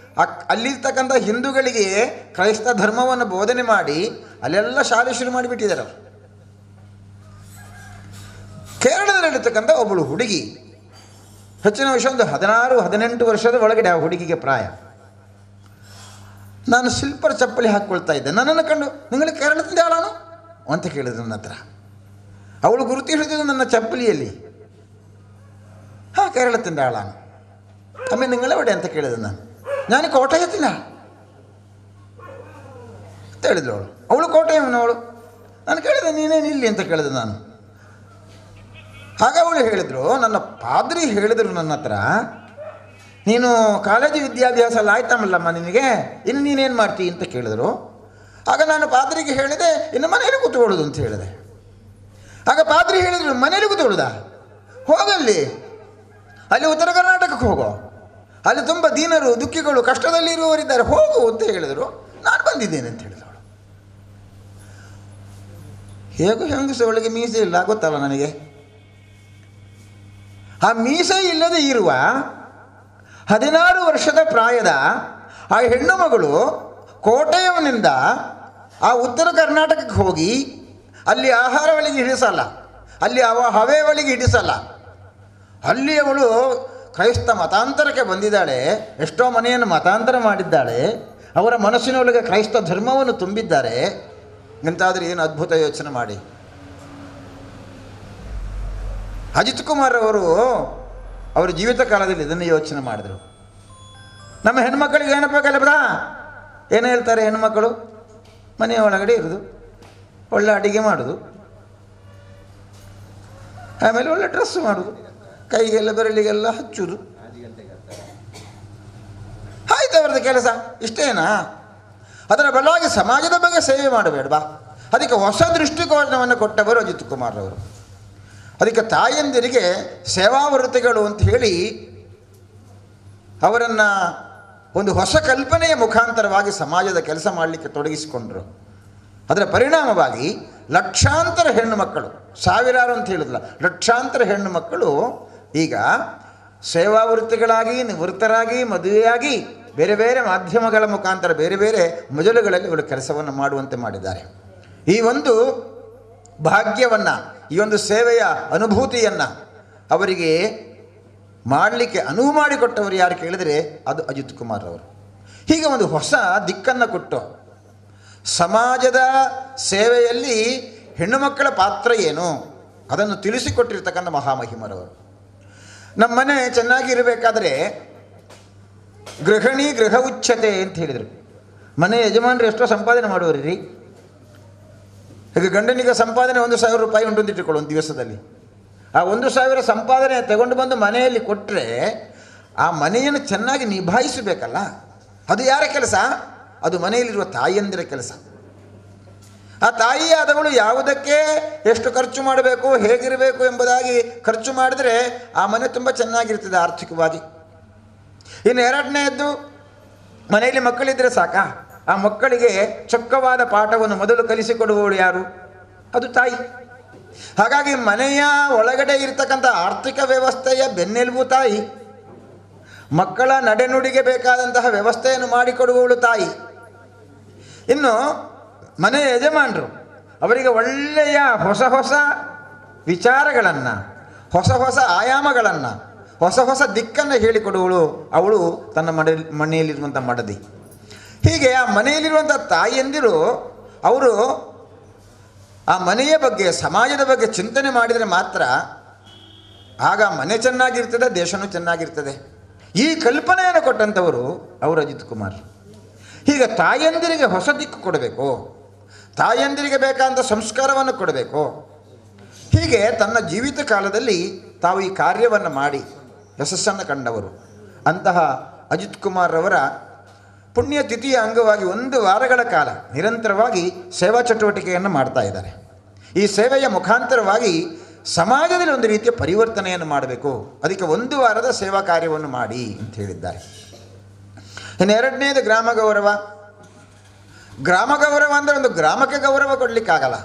ಅಲ್ಲಿರ್ತಕ್ಕಂಥ ಹಿಂದೂಗಳಿಗೆ ಕ್ರೈಸ್ತ ಧರ್ಮವನ್ನು ಬೋಧನೆ ಮಾಡಿ ಅಲ್ಲೆಲ್ಲ ಶಾಲೆ ಶುರು ಮಾಡಿಬಿಟ್ಟಿದ್ದಾರೆ. ಅವರು ಕೇರಳದಲ್ಲಿರ್ತಕ್ಕಂಥ ಒಬ್ಬಳು ಹುಡುಗಿ, ಹೆಚ್ಚಿನ ವರ್ಷ ಒಂದು 16-18 ವರ್ಷದ ಒಳಗಡೆ ಆ ಹುಡುಗಿಗೆ ಪ್ರಾಯ. ನಾನು ಸ್ಲಿಪ್ಪರ್ ಚಪ್ಪಲಿ ಹಾಕ್ಕೊಳ್ತಾ ಇದ್ದೆ. ನನ್ನನ್ನು ಕಂಡು, ನಿಮಗೆ ಕೇರಳದಿಂದ ಯಾರಾನು ಅಂತ ಕೇಳಿದ್ರು ನನ್ನ ಹತ್ರ. ಅವಳು ಗುರುತಿಸಿದ್ದು ನನ್ನ ಚಪ್ಪಲಿಯಲ್ಲಿ. ಹಾಂ, ಕೇರಳದಿಂದ ಆಳಾನು. ಆಮೇಲೆ ನಿങ്ങളെവിടെ ಅಂತ ಕೇಳಿದೆ ನಾನು ಕೋಟಯತ್ತಿಲ್ಲ ಅಂತ ಹೇಳಿದ್ರು ಅವಳು ಕೋಟೆಯವನವಳು. ನಾನು ಕೇಳಿದೆ, ನೀನೇನು ಇಲ್ಲಿ ಅಂತ ಕೇಳಿದೆ ನಾನು. ಆಗ ಅವಳು ಹೇಳಿದರು, ನನ್ನ ಪಾದ್ರಿ ಹೇಳಿದರು ನನ್ನ ಹತ್ರ, ನೀನು ಕಾಲೇಜು ವಿದ್ಯಾಭ್ಯಾಸ ಎಲ್ಲ ಆಯ್ತಮ್ಮಲ್ಲಮ್ಮ ನಿನಗೆ, ಇನ್ನು ನೀನೇನು ಮಾಡ್ತೀವಿ ಅಂತ ಕೇಳಿದರು. ಆಗ ನಾನು ಪಾದ್ರಿಗೆ ಹೇಳಿದೆ, ಇನ್ನು ಮನೇಲಿ ಕೂತ್ಕೊಳ್ಳೋದು ಅಂತ ಹೇಳಿದೆ. ಆಗ ಪಾದ್ರಿ ಹೇಳಿದರು, ಮನೇಲಿ ಕೂತ್ಕೊಳ್ಳೋದಾ? ಹೋಗಲ್ಲಿ, ಅಲ್ಲಿ ಉತ್ತರ ಕರ್ನಾಟಕಕ್ಕೆ ಹೋಗೋ, ಅಲ್ಲಿ ತುಂಬ ದೀನರು ದುಃಖಿಗಳು ಕಷ್ಟದಲ್ಲಿ ಇರುವವರಿದ್ದಾರೆ, ಹೋಗು ಅಂತ ಹೇಳಿದರು. ನಾನು ಬಂದಿದ್ದೇನೆ ಅಂತ ಹೇಳಿದವಳು. ಹೇಗೂ ಹೆಂಗಸವಳಿಗೆ ಮೀಸೆ ಇಲ್ಲ ಗೊತ್ತಲ್ಲ ನನಗೆ. ಆ ಮೀಸೆ ಇಲ್ಲದೆ ಇರುವ 16 ವರ್ಷದ ಪ್ರಾಯದ ಆ ಹೆಣ್ಣು ಮಗಳು ಕೋಟೆಯವನಿಂದ ಆ ಉತ್ತರ ಕರ್ನಾಟಕಕ್ಕೆ ಹೋಗಿ ಅಲ್ಲಿ ಆಹಾರ ಒಳಗೆ ಹಿಡಿಸಲ್ಲ, ಅಲ್ಲಿ ಹವೆ ಒಳಗೆ ಹಿಡಿಸಲ್ಲ. ಅಲ್ಲಿ ಅವಳು ಕ್ರೈಸ್ತ ಮತಾಂತರಕ್ಕೆ ಬಂದಿದ್ದಾಳೆ. ಎಷ್ಟೋ ಮನೆಯನ್ನು ಮತಾಂತರ ಮಾಡಿದ್ದಾಳೆ. ಅವರ ಮನಸ್ಸಿನೊಳಗೆ ಕ್ರೈಸ್ತ ಧರ್ಮವನ್ನು ತುಂಬಿದ್ದಾರೆ. ಎಂತಾದರೂ ಏನು ಅದ್ಭುತ ಯೋಚನೆ ಮಾಡಿ. ಅಜಿತ್ ಕುಮಾರ್ ಅವರು ಅವರ ಜೀವಿತ ಕಾಲದಲ್ಲಿ ಇದನ್ನು ಯೋಚನೆ ಮಾಡಿದರು. ನಮ್ಮ ಹೆಣ್ಮಕ್ಳಿಗೆ ಏನಪ್ಪ ಕಲಬದ ಏನು ಹೇಳ್ತಾರೆ, ಹೆಣ್ಮಕ್ಕಳು ಮನೆಯ ಒಳಗಡೆ ಇರೋದು, ಒಳ್ಳೆ ಅಡುಗೆ ಮಾಡೋದು, ಆಮೇಲೆ ಒಳ್ಳೆ ಡ್ರೆಸ್ ಮಾಡೋದು, ಕೈಗೆಲ್ಲ ಬೆರಳಿಗೆಲ್ಲ ಹಚ್ಚುವುದು, ಕೆಲಸ ಇಷ್ಟೇನಾ? ಅದರ ಬದಲಾಗಿ ಸಮಾಜದ ಬಗ್ಗೆ ಸೇವೆ ಮಾಡಬೇಡವಾ? ಅದಕ್ಕೆ ಹೊಸ ದೃಷ್ಟಿಕೋನವನ್ನು ಕೊಟ್ಟವರು ಅಜಿತ್ ಕುಮಾರ್ ಅವರು. ಅದಕ್ಕೆ ತಾಯಂದಿರಿಗೆ ಸೇವಾವೃತ್ತಿಗಳು ಅಂತ ಹೇಳಿ ಅವರನ್ನು ಒಂದು ಹೊಸ ಕಲ್ಪನೆಯ ಮುಖಾಂತರವಾಗಿ ಸಮಾಜದ ಕೆಲಸ ಮಾಡಲಿಕ್ಕೆ ತೊಡಗಿಸಿಕೊಂಡರು. ಅದರ ಪರಿಣಾಮವಾಗಿ ಲಕ್ಷಾಂತರ ಹೆಣ್ಣು ಮಕ್ಕಳು, ಸಾವಿರಾರು ಅಂತ ಹೇಳಿದ್ಲ, ಲಕ್ಷಾಂತರ ಹೆಣ್ಣು ಮಕ್ಕಳು ಈಗ ಸೇವಾವೃತ್ತಿಗಳಾಗಿ, ನಿವೃತ್ತರಾಗಿ, ಮದುವೆಯಾಗಿ, ಬೇರೆ ಬೇರೆ ಮಾಧ್ಯಮಗಳ ಮುಖಾಂತರ ಬೇರೆ ಬೇರೆ ಮಜಲುಗಳಲ್ಲಿ ಇವರು ಕೆಲಸವನ್ನು ಮಾಡುವಂತೆ ಮಾಡಿದ್ದಾರೆ. ಈ ಒಂದು ಭಾಗ್ಯವನ್ನು, ಈ ಒಂದು ಸೇವೆಯ ಅನುಭೂತಿಯನ್ನು ಅವರಿಗೆ ಮಾಡಲಿಕ್ಕೆ ಅನುವು ಮಾಡಿಕೊಟ್ಟವರು ಯಾರು ಕೇಳಿದರೆ ಅದು ಅಜಿತ್ ಕುಮಾರ್ ಅವರು. ಹೀಗೆ ಒಂದು ಹೊಸ ದಿಕ್ಕನ್ನು ಕೊಟ್ಟು ಸಮಾಜದ ಸೇವೆಯಲ್ಲಿ ಹೆಣ್ಣು ಮಕ್ಕಳ ಪಾತ್ರ ಏನು ಅದನ್ನು ತಿಳಿಸಿಕೊಟ್ಟಿರ್ತಕ್ಕಂಥ ಮಹಾಮಹಿಮರವರು. ನಮ್ಮ ಮನೆ ಚೆನ್ನಾಗಿರಬೇಕಾದ್ರೆ ಗೃಹಿಣಿ ಗೃಹ ಉಚ್ಛತೆ ಅಂತ ಹೇಳಿದರು. ಮನೆ ಯಜಮಾನರು ಎಷ್ಟೋ ಸಂಪಾದನೆ ಮಾಡುವರಿ ರೀ. ಈಗ ಗಂಡನಿಗೆ ಸಂಪಾದನೆ 1,000 ರೂಪಾಯಿ ಉಂಟು ಅಂತ ಇಟ್ಟುಕೊಳ್ಳೋ ಒಂದು ದಿವಸದಲ್ಲಿ. ಆ 1,000 ಸಂಪಾದನೆ ತಗೊಂಡು ಬಂದು ಮನೆಯಲ್ಲಿ ಕೊಟ್ಟರೆ ಆ ಮನೆಯನ್ನು ಚೆನ್ನಾಗಿ ನಿಭಾಯಿಸಬೇಕಲ್ಲ. ಅದು ಯಾರ ಕೆಲಸ? ಅದು ಮನೆಯಲ್ಲಿರುವ ತಾಯಿಯಂದಿರ ಕೆಲಸ. ಆ ತಾಯಿಯಾದವಳು ಯಾವುದಕ್ಕೆ ಎಷ್ಟು ಖರ್ಚು ಮಾಡಬೇಕು, ಹೇಗಿರಬೇಕು ಎಂಬುದಾಗಿ ಖರ್ಚು ಮಾಡಿದರೆ ಆ ಮನೆ ತುಂಬ ಚೆನ್ನಾಗಿರ್ತದೆ ಆರ್ಥಿಕವಾಗಿ. ಇನ್ನು ಎರಡನೆಯದ್ದು, ಮನೆಯಲ್ಲಿ ಮಕ್ಕಳಿದ್ದರೆ ಸಾಕಾ, ಆ ಮಕ್ಕಳಿಗೆ ಚೊಕ್ಕವಾದ ಪಾಠವನ್ನು ಮೊದಲು ಕಲಿಸಿಕೊಡುವವಳು ಯಾರು? ಅದು ತಾಯಿ. ಹಾಗಾಗಿ ಮನೆಯ ಒಳಗಡೆ ಇರತಕ್ಕಂಥ ಆರ್ಥಿಕ ವ್ಯವಸ್ಥೆಯ ಬೆನ್ನೆಲುಬು ತಾಯಿ. ಮಕ್ಕಳ ನಡೆನುಡಿಗೆ ಬೇಕಾದಂತಹ ವ್ಯವಸ್ಥೆಯನ್ನು ಮಾಡಿಕೊಡುವವಳು ತಾಯಿ. ಇನ್ನು ಮನೆಯ ಯಜಮಾನರು, ಅವರಿಗೆ ಒಳ್ಳೆಯ ಹೊಸ ಹೊಸ ವಿಚಾರಗಳನ್ನು, ಹೊಸ ಹೊಸ ಆಯಾಮಗಳನ್ನು, ಹೊಸ ಹೊಸ ದಿಕ್ಕನ್ನು ಹೇಳಿಕೊಡುವವಳು ಅವಳು ತನ್ನ ಮನೆಯಲ್ಲಿರುವಂಥ ಮಡದಿ. ಹೀಗೆ ಆ ಮನೆಯಲ್ಲಿರುವಂಥ ತಾಯಿಯಂದಿರು ಅವರು ಆ ಮನೆಯ ಬಗ್ಗೆ, ಸಮಾಜದ ಬಗ್ಗೆ ಚಿಂತನೆ ಮಾಡಿದರೆ ಮಾತ್ರ ಆಗ ಮನೆ ಚೆನ್ನಾಗಿರ್ತದೆ, ದೇಶನೂ ಚೆನ್ನಾಗಿರ್ತದೆ. ಈ ಕಲ್ಪನೆಯನ್ನು ಕೊಟ್ಟಂಥವರು ಅವರು ಅಜಿತ್ ಕುಮಾರ್. ಹೀಗೆ ತಾಯಂದಿರಿಗೆ ಹೊಸ ದಿಕ್ಕು ಕೊಡಬೇಕು, ತಾಯಂದಿರಿಗೆ ಬೇಕಾದಂಥ ಸಂಸ್ಕಾರವನ್ನು ಕೊಡಬೇಕು. ಹೀಗೆ ತನ್ನ ಜೀವಿತ ಕಾಲದಲ್ಲಿ ತಾವು ಈ ಕಾರ್ಯವನ್ನು ಮಾಡಿ ಯಶಸ್ಸನ್ನು ಕಂಡವರು. ಅಂತಹ ಅಜಿತ್ ಕುಮಾರ್ ಅವರ ಪುಣ್ಯತಿಥಿಯ ಅಂಗವಾಗಿ 1 ವಾರಗಳ ಕಾಲ ನಿರಂತರವಾಗಿ ಸೇವಾ ಚಟುವಟಿಕೆಯನ್ನು ಮಾಡ್ತಾ ಇದ್ದಾರೆ. ಈ ಸೇವೆಯ ಮುಖಾಂತರವಾಗಿ ಸಮಾಜದಲ್ಲಿ ಒಂದು ರೀತಿಯ ಪರಿವರ್ತನೆಯನ್ನು ಮಾಡಬೇಕು. ಅದಕ್ಕೆ 1 ವಾರದ ಸೇವಾ ಕಾರ್ಯವನ್ನು ಮಾಡಿ ಅಂತ ಹೇಳಿದ್ದಾರೆ. ಇನ್ನು ಎರಡನೇದು ಗ್ರಾಮ ಗೌರವ. ಗ್ರಾಮ ಗೌರವ ಅಂದರೆ ಒಂದು ಗ್ರಾಮಕ್ಕೆ ಗೌರವ ಕೊಡಲಿಕ್ಕಾಗಲ್ಲ.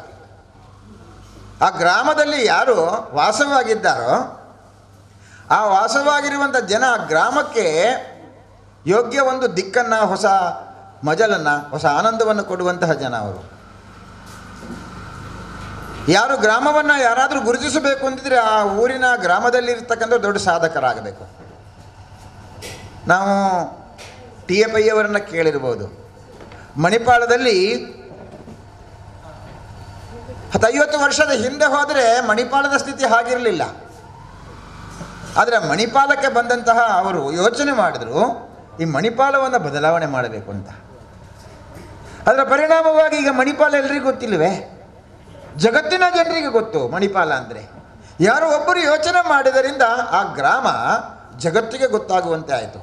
ಆ ಗ್ರಾಮದಲ್ಲಿ ಯಾರು ವಾಸವಾಗಿದ್ದಾರೋ ಆ ವಾಸವಾಗಿರುವಂಥ ಜನ ಆ ಗ್ರಾಮಕ್ಕೆ ಯೋಗ್ಯ ಒಂದು ದಿಕ್ಕನ್ನು, ಹೊಸ ಮಜಲನ್ನು, ಹೊಸ ಆನಂದವನ್ನು ಕೊಡುವಂತಹ ಜನ ಅವರು. ಯಾರು ಗ್ರಾಮವನ್ನು ಯಾರಾದರೂ ಗುರುತಿಸಬೇಕು ಅಂತಿದ್ರೆ ಆ ಊರಿನ ಗ್ರಾಮದಲ್ಲಿರ್ತಕ್ಕಂಥ ದೊಡ್ಡ ಸಾಧಕರಾಗಬೇಕು. ನಾವು ಟಿ ಎ ಪೈ ಅವರನ್ನು ಕೇಳಿರ್ಬೋದು. ಮಣಿಪಾಲದಲ್ಲಿ 50 ವರ್ಷದ ಹಿಂದೆ ಹೋದರೆ ಮಣಿಪಾಲದ ಸ್ಥಿತಿ ಹಾಗಿರಲಿಲ್ಲ. ಆದರೆ ಮಣಿಪಾಲಕ್ಕೆ ಬಂದಂತಹ ಅವರು ಯೋಚನೆ ಮಾಡಿದರು, ಈ ಮಣಿಪಾಲವನ್ನು ಬದಲಾವಣೆ ಮಾಡಬೇಕು ಅಂತ. ಅದರ ಪರಿಣಾಮವಾಗಿ ಈಗ ಮಣಿಪಾಲ ಎಲ್ರಿಗೂ ಗೊತ್ತಿಲ್ಲವೇ? ಜಗತ್ತಿನ ಜನರಿಗೆ ಗೊತ್ತು ಮಣಿಪಾಲ ಅಂದರೆ. ಯಾರೋ ಒಬ್ಬರು ಯೋಚನೆ ಮಾಡಿದರಿಂದ ಆ ಗ್ರಾಮ ಜಗತ್ತಿಗೆ ಗೊತ್ತಾಗುವಂತೆ ಆಯಿತು.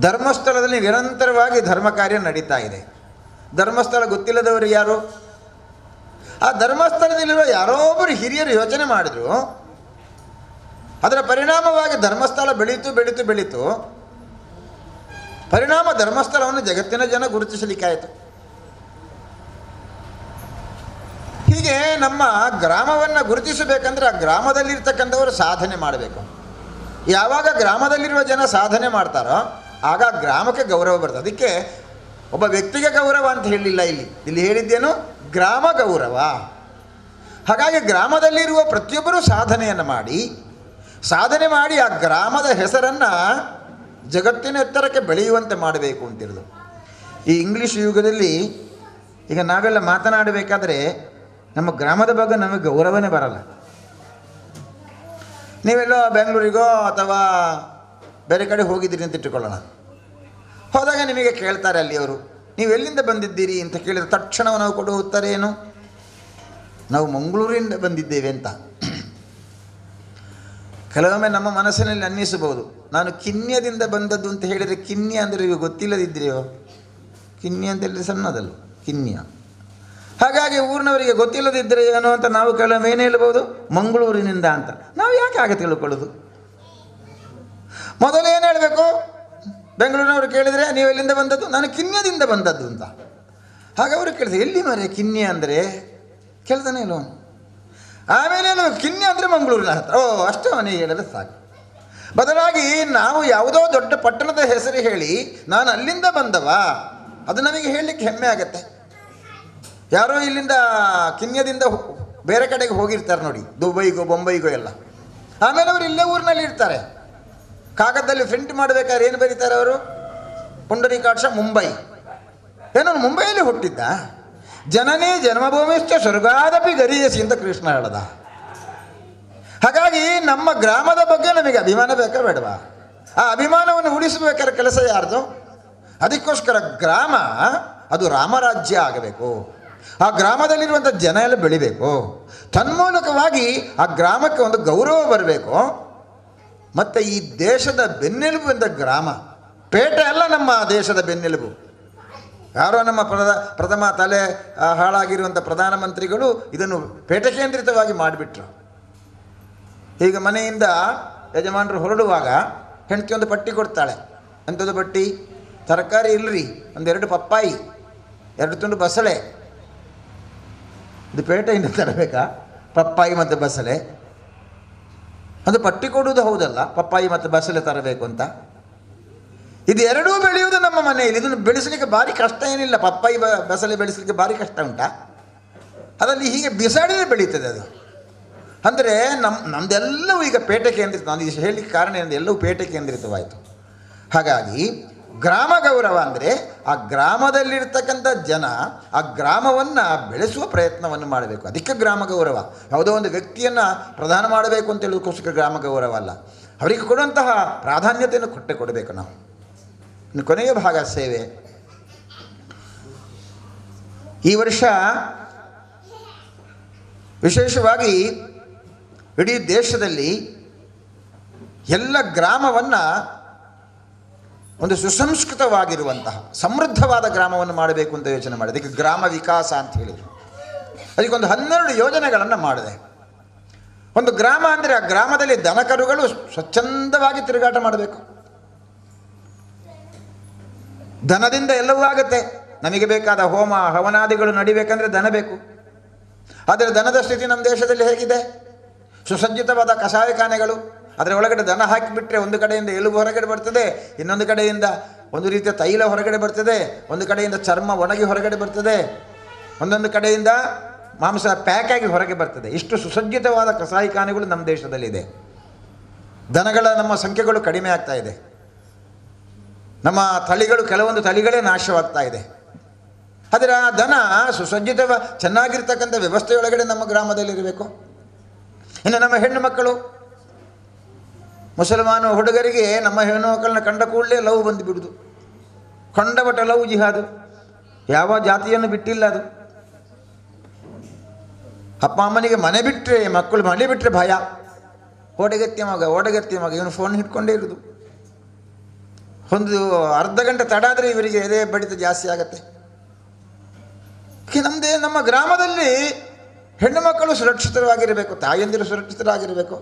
ಧರ್ಮಸ್ಥಳದಲ್ಲಿ ನಿರಂತರವಾಗಿ ಧರ್ಮ ಕಾರ್ಯ ನಡೀತಾ ಇದೆ. ಧರ್ಮಸ್ಥಳ ಗೊತ್ತಿಲ್ಲದವರು ಯಾರು? ಆ ಧರ್ಮಸ್ಥಳದಲ್ಲಿರುವ ಯಾರೋ ಒಬ್ಬರು ಹಿರಿಯರು ಯೋಚನೆ ಮಾಡಿದರು. ಅದರ ಪರಿಣಾಮವಾಗಿ ಧರ್ಮಸ್ಥಳ ಬೆಳೀತು. ಪರಿಣಾಮ ಧರ್ಮಸ್ಥಳವನ್ನು ಜಗತ್ತಿನ ಜನ ಗುರುತಿಸಲಿಕ್ಕಾಯಿತು. ಹೀಗೆ ನಮ್ಮ ಗ್ರಾಮವನ್ನು ಗುರುತಿಸಬೇಕಂದ್ರೆ ಆ ಗ್ರಾಮದಲ್ಲಿರ್ತಕ್ಕಂಥವರು ಸಾಧನೆ ಮಾಡಬೇಕು. ಯಾವಾಗ ಗ್ರಾಮದಲ್ಲಿರುವ ಜನ ಸಾಧನೆ ಮಾಡ್ತಾರೋ ಆಗ ಗ್ರಾಮಕ್ಕೆ ಗೌರವ ಬರ್ತದೆ. ಅದಕ್ಕೆ ಒಬ್ಬ ವ್ಯಕ್ತಿಗೆ ಗೌರವ ಅಂತ ಹೇಳಲಿಲ್ಲ, ಇಲ್ಲಿ ಹೇಳಿದ್ದೇನು? ಗ್ರಾಮ ಗೌರವ. ಹಾಗಾಗಿ ಗ್ರಾಮದಲ್ಲಿರುವ ಪ್ರತಿಯೊಬ್ಬರೂ ಸಾಧನೆಯನ್ನು ಮಾಡಿ ಆ ಗ್ರಾಮದ ಹೆಸರನ್ನು ಜಗತ್ತಿನ ಎತ್ತರಕ್ಕೆ ಬೆಳೆಯುವಂತೆ ಮಾಡಬೇಕು ಅಂತಿರೋದು. ಈ ಇಂಗ್ಲೀಷ್ ಯುಗದಲ್ಲಿ ಈಗ ನಾವೆಲ್ಲ ಮಾತನಾಡಬೇಕಾದ್ರೆ ನಮ್ಮ ಗ್ರಾಮದ ಬಗ್ಗೆ ನಮಗೆ ಗೌರವನೇ ಬರಲ್ಲ. ನೀವೆಲ್ಲೋ ಬೆಂಗಳೂರಿಗೋ ಅಥವಾ ಬೇರೆ ಕಡೆ ಹೋಗಿದ್ದೀರಿ ಅಂತ ಇಟ್ಟುಕೊಳ್ಳೋಣ. ಹೋದಾಗ ನಿಮಗೆ ಕೇಳ್ತಾರೆ ಅಲ್ಲಿಯವರು, ನೀವು ಎಲ್ಲಿಂದ ಬಂದಿದ್ದೀರಿ ಅಂತ ಕೇಳಿದರೆ ತಕ್ಷಣ ನಾವು ಕೊಡುವ ಉತ್ತರ ಏನು? ನಾವು ಮಂಗಳೂರಿಂದ ಬಂದಿದ್ದೇವೆ ಅಂತ. ಕೆಲವೊಮ್ಮೆ ನಮ್ಮ ಮನಸ್ಸಿನಲ್ಲಿ ಅನ್ನಿಸಬಹುದು, ನಾನು ಕಿನ್ಯದಿಂದ ಬಂದದ್ದು ಅಂತ ಹೇಳಿದರೆ ಕಿನ್ಯ ಅಂದರೆ ಇವು ಗೊತ್ತಿಲ್ಲದಿದ್ದರೆಯೋ? ಕಿನ್ಯ ಅಂತ ಹೇಳಿದ್ರೆ ಸಣ್ಣದಲ್ಲ, ಕಿನ್ಯ. ಹಾಗಾಗಿ ಊರಿನವರಿಗೆ ಗೊತ್ತಿಲ್ಲದಿದ್ದರೆ ಏನೋ ಅಂತ ನಾವು ಕೆಲವೊಮ್ಮೆ ಏನು ಹೇಳ್ಬೋದು, ಮಂಗಳೂರಿನಿಂದ ಅಂತ. ನಾವು ಯಾಕೆ ಆಗ ತಿಳ್ಕೊಳ್ಳೋದು? ಮೊದಲು ಏನು ಹೇಳಬೇಕು, ಬೆಂಗಳೂರಿನವರು ಕೇಳಿದರೆ ನೀವು ಎಲ್ಲಿಂದ ಬಂದದ್ದು? ನಾನು ಕಿನ್ಯದಿಂದ ಬಂದದ್ದು ಅಂತ. ಹಾಗೆ ಅವರು ಕೇಳಿದ್ರೆ ಎಲ್ಲಿ ಮರೆ ಕಿನ್ಯ ಅಂದರೆ ಕೇಳ್ತಾನೆ ಇಲ್ಲೋ. ಆಮೇಲೆ ಕಿನ್ಯ ಅಂದರೆ ಮಂಗಳೂರಿನ ಹತ್ರ. ಓ ಅಷ್ಟು ಅವನಿಗೆ ಹೇಳಿದ್ರೆ ಸಾಕು. ಬದಲಾಗಿ ನಾವು ಯಾವುದೋ ದೊಡ್ಡ ಪಟ್ಟಣದ ಹೆಸರು ಹೇಳಿ ನಾನು ಅಲ್ಲಿಂದ ಬಂದವ, ಅದು ನಮಗೆ ಹೇಳಲಿಕ್ಕೆ ಹೆಮ್ಮೆ ಆಗತ್ತೆ. ಯಾರೋ ಇಲ್ಲಿಂದ ಕಿನ್ಯದಿಂದ ಬೇರೆ ಕಡೆಗೆ ಹೋಗಿರ್ತಾರೆ ನೋಡಿ, ದುಬೈಗೋ ಬೊಂಬೈಗೋ ಎಲ್ಲ. ಆಮೇಲೆ ಅವರು ಇಲ್ಲೇ ಊರಿನಲ್ಲಿ ಇರ್ತಾರೆ. ಕಾಗದದಲ್ಲಿ ಪ್ರಿಂಟ್ ಮಾಡಬೇಕಾದ್ರೆ ಏನು ಬರೀತಾರೆ ಅವರು? ಪುಂಡರೀಕಾಕ್ಷ ಮುಂಬೈ. ಏನೋ ಮುಂಬೈಯಲ್ಲಿ ಹುಟ್ಟಿದ್ದ. ಜನನೇ ಜನ್ಮಭೂಮಿಶ್ಚ ಸ್ವರ್ಗಾದಪಿ ಗರೀಯಸಿ ಅಂತ ಕೃಷ್ಣ ಹೇಳ್ದ. ಹಾಗಾಗಿ ನಮ್ಮ ಗ್ರಾಮದ ಬಗ್ಗೆ ನಮಗೆ ಅಭಿಮಾನ ಬೇಕಾ ಬೇಡವಾ? ಆ ಅಭಿಮಾನವನ್ನು ಉಳಿಸಬೇಕಾದ ಕೆಲಸ ಯಾರ್ದು? ಅದಕ್ಕೋಸ್ಕರ ಗ್ರಾಮ ಅದು ರಾಮರಾಜ್ಯ ಆಗಬೇಕು. ಆ ಗ್ರಾಮದಲ್ಲಿರುವಂಥ ಜನ ಎಲ್ಲ ಬೆಳಿಬೇಕು. ತನ್ಮೂಲಕವಾಗಿ ಆ ಗ್ರಾಮಕ್ಕೆ ಒಂದು ಗೌರವ ಬರಬೇಕು. ಮತ್ತು ಈ ದೇಶದ ಬೆನ್ನೆಲುಬು ಎಂದ ಗ್ರಾಮ, ಪೇಟೆ ಅಲ್ಲ ನಮ್ಮ ದೇಶದ ಬೆನ್ನೆಲುಬು. ಯಾರೋ ನಮ್ಮ ಪ್ರಥಮ ತಲೆ ಹಾಳಾಗಿರುವಂಥ ಪ್ರಧಾನಮಂತ್ರಿಗಳು ಇದನ್ನು ಪೇಟೆ ಕೇಂದ್ರಿತವಾಗಿ ಮಾಡಿಬಿಟ್ರು. ಈಗ ಮನೆಯಿಂದ ಯಜಮಾನರು ಹೊರಡುವಾಗ ಹೆಂಡತಿ ಒಂದು ಪಟ್ಟಿ ಕೊಡ್ತಾಳೆ. ಎಂಥದ್ದು ಪಟ್ಟಿ? ತರಕಾರಿ ಇಲ್ಲರಿ, ಒಂದೆರಡು ಪಪ್ಪಾಯಿ, 2 ತುಂಡು ಬಸಳೆ. ಇದು ಪೇಟೆಯಿಂದ ತರಬೇಕಾ? ಪಪ್ಪಾಯಿ ಮತ್ತು ಬಸಳೆ ಅದು ಪಟ್ಟಿ ಕೊಡುವುದು ಹೌದಲ್ಲ, ಪಪ್ಪಾಯಿ ಮತ್ತು ಬಸಳೆ ತರಬೇಕು ಅಂತ. ಇದು ಎರಡೂ ಬೆಳೆಯುವುದು ನಮ್ಮ ಮನೆಯಲ್ಲಿ. ಇದನ್ನು ಬೆಳೆಸಲಿಕ್ಕೆ ಭಾರಿ ಕಷ್ಟ ಏನಿಲ್ಲ. ಪಪ್ಪಾಯಿ ಬಸಳೆ ಬೆಳೆಸಲಿಕ್ಕೆ ಭಾರಿ ಕಷ್ಟ ಉಂಟಾ? ಅದರಲ್ಲಿ ಹೀಗೆ ಬಿಸಾಡಿದ್ರೆ ಬೆಳೀತದೆ ಅದು. ಅಂದರೆ ನಮ್ಮದೆಲ್ಲವೂ ಈಗ ಪೇಟೆ ಕೇಂದ್ರಿತ. ನಾನು ಇದು ಹೇಳಲಿಕ್ಕೆ ಕಾರಣ ಏನಂದರೆ ಎಲ್ಲವೂ ಪೇಟೆ ಕೇಂದ್ರಿತವಾಯಿತು. ಹಾಗಾಗಿ ಗ್ರಾಮ ಗೌರವ ಅಂದರೆ ಆ ಗ್ರಾಮದಲ್ಲಿರ್ತಕ್ಕಂಥ ಜನ ಆ ಗ್ರಾಮವನ್ನು ಬೆಳೆಸುವ ಪ್ರಯತ್ನವನ್ನು ಮಾಡಬೇಕು. ಅದಕ್ಕೆ ಗ್ರಾಮ ಗೌರವ. ಯಾವುದೋ ಒಂದು ವ್ಯಕ್ತಿಯನ್ನು ಪ್ರಧಾನ ಮಾಡಬೇಕು ಅಂತ ಹೇಳೋದಕ್ಕೋಸ್ಕರ ಗ್ರಾಮ ಗೌರವ ಅಲ್ಲ. ಅವರಿಗೆ ಕೊಡುವಂತಹ ಪ್ರಾಧಾನ್ಯತೆಯನ್ನು ಕೊಡಬೇಕು ನಾವು. ಇನ್ನು ಕೊನೆಯ ಭಾಗ ಸೇವೆ. ಈ ವರ್ಷ ವಿಶೇಷವಾಗಿ ಇಡೀ ದೇಶದಲ್ಲಿ ಎಲ್ಲ ಗ್ರಾಮವನ್ನು ಒಂದು ಸುಸಂಸ್ಕೃತವಾಗಿರುವಂತಹ ಸಮೃದ್ಧವಾದ ಗ್ರಾಮವನ್ನು ಮಾಡಬೇಕು ಅಂತ ಯೋಚನೆ ಮಾಡಿದೆ. ಅದಕ್ಕೆ ಗ್ರಾಮ ವಿಕಾಸ ಅಂತ ಹೇಳಿದರು. ಅದಕ್ಕೊಂದು 12 ಯೋಜನೆಗಳನ್ನು ಮಾಡಿದೆ. ಒಂದು ಗ್ರಾಮ ಅಂದರೆ ಆ ಗ್ರಾಮದಲ್ಲಿ ದನಕರುಗಳು ಸ್ವಚ್ಛಂದವಾಗಿ ತಿರುಗಾಟ ಮಾಡಬೇಕು. ದನದಿಂದ ಎಲ್ಲವೂ ಆಗುತ್ತೆ. ನಮಗೆ ಬೇಕಾದ ಹೋಮ ಹವನಾದಿಗಳು ನಡಿಬೇಕಂದ್ರೆ ದನ ಬೇಕು. ಆದರೆ ದನದ ಸ್ಥಿತಿ ನಮ್ಮ ದೇಶದಲ್ಲಿ ಹೇಗಿದೆ? ಸುಸಜ್ಜಿತವಾದ ಕಷಾಯಖಾನೆಗಳು, ಅದರ ಒಳಗಡೆ ದನ ಹಾಕಿಬಿಟ್ರೆ ಒಂದು ಕಡೆಯಿಂದ ಎಲುಬು ಹೊರಗಡೆ ಬರ್ತದೆ, ಇನ್ನೊಂದು ಕಡೆಯಿಂದ ಒಂದು ರೀತಿಯ ತೈಲ ಹೊರಗಡೆ ಬರ್ತದೆ, ಒಂದು ಕಡೆಯಿಂದ ಚರ್ಮ ಒಣಗಿ ಹೊರಗಡೆ ಬರ್ತದೆ, ಒಂದೊಂದು ಕಡೆಯಿಂದ ಮಾಂಸ ಪ್ಯಾಕಾಗಿ ಹೊರಗೆ ಬರ್ತದೆ. ಇಷ್ಟು ಸುಸಜ್ಜಿತವಾದ ಕಷಾಯಖಾನೆಗಳು ನಮ್ಮ ದೇಶದಲ್ಲಿದೆ. ದನಗಳ ನಮ್ಮ ಸಂಖ್ಯೆಗಳು ಕಡಿಮೆ ಆಗ್ತಾ ಇದೆ. ನಮ್ಮ ತಳಿಗಳು, ಕೆಲವೊಂದು ತಳಿಗಳೇ ನಾಶವಾಗ್ತಾ ಇದೆ. ಆದರೆ ಆ ದನ ಚೆನ್ನಾಗಿರ್ತಕ್ಕಂಥ ವ್ಯವಸ್ಥೆಯೊಳಗಡೆ ನಮ್ಮ ಗ್ರಾಮದಲ್ಲಿರಬೇಕು. ಇನ್ನು ನಮ್ಮ ಹೆಣ್ಣು ಮಕ್ಕಳು, ಮುಸಲ್ಮಾನ ಹುಡುಗರಿಗೆ ನಮ್ಮ ಹೆಣ್ಣು ಮಕ್ಕಳನ್ನ ಕಂಡ ಕೂಡಲೇ ಲವ್ ಬಂದು ಬಿಡುದು. ಕೊಂಡಬಟ ಲವ್ ಜಿಹಾದು. ಯಾವ ಜಾತಿಯನ್ನು ಬಿಟ್ಟಿಲ್ಲ ಅದು. ಅಪ್ಪ ಅಮ್ಮನಿಗೆ ಮನೆ ಬಿಟ್ಟರೆ, ಮಕ್ಕಳು ಮನೆ ಬಿಟ್ಟರೆ ಭಯ. ಓಡಗತ್ಯ ಮಗ ಇವನು ಫೋನ್ ಹಿಡ್ಕೊಂಡೇ ಇರೋದು. ಒಂದು ಅರ್ಧ ಗಂಟೆ ತಡ ಆದರೆ ಇವರಿಗೆ ಎದೆ ಬಡಿತ ಜಾಸ್ತಿ ಆಗತ್ತೆ. ನಮ್ಮ ಗ್ರಾಮದಲ್ಲಿ ಹೆಣ್ಣು ಮಕ್ಕಳು ಸುರಕ್ಷಿತವಾಗಿರಬೇಕು, ತಾಯಂದಿರು ಸುರಕ್ಷಿತರಾಗಿರಬೇಕು.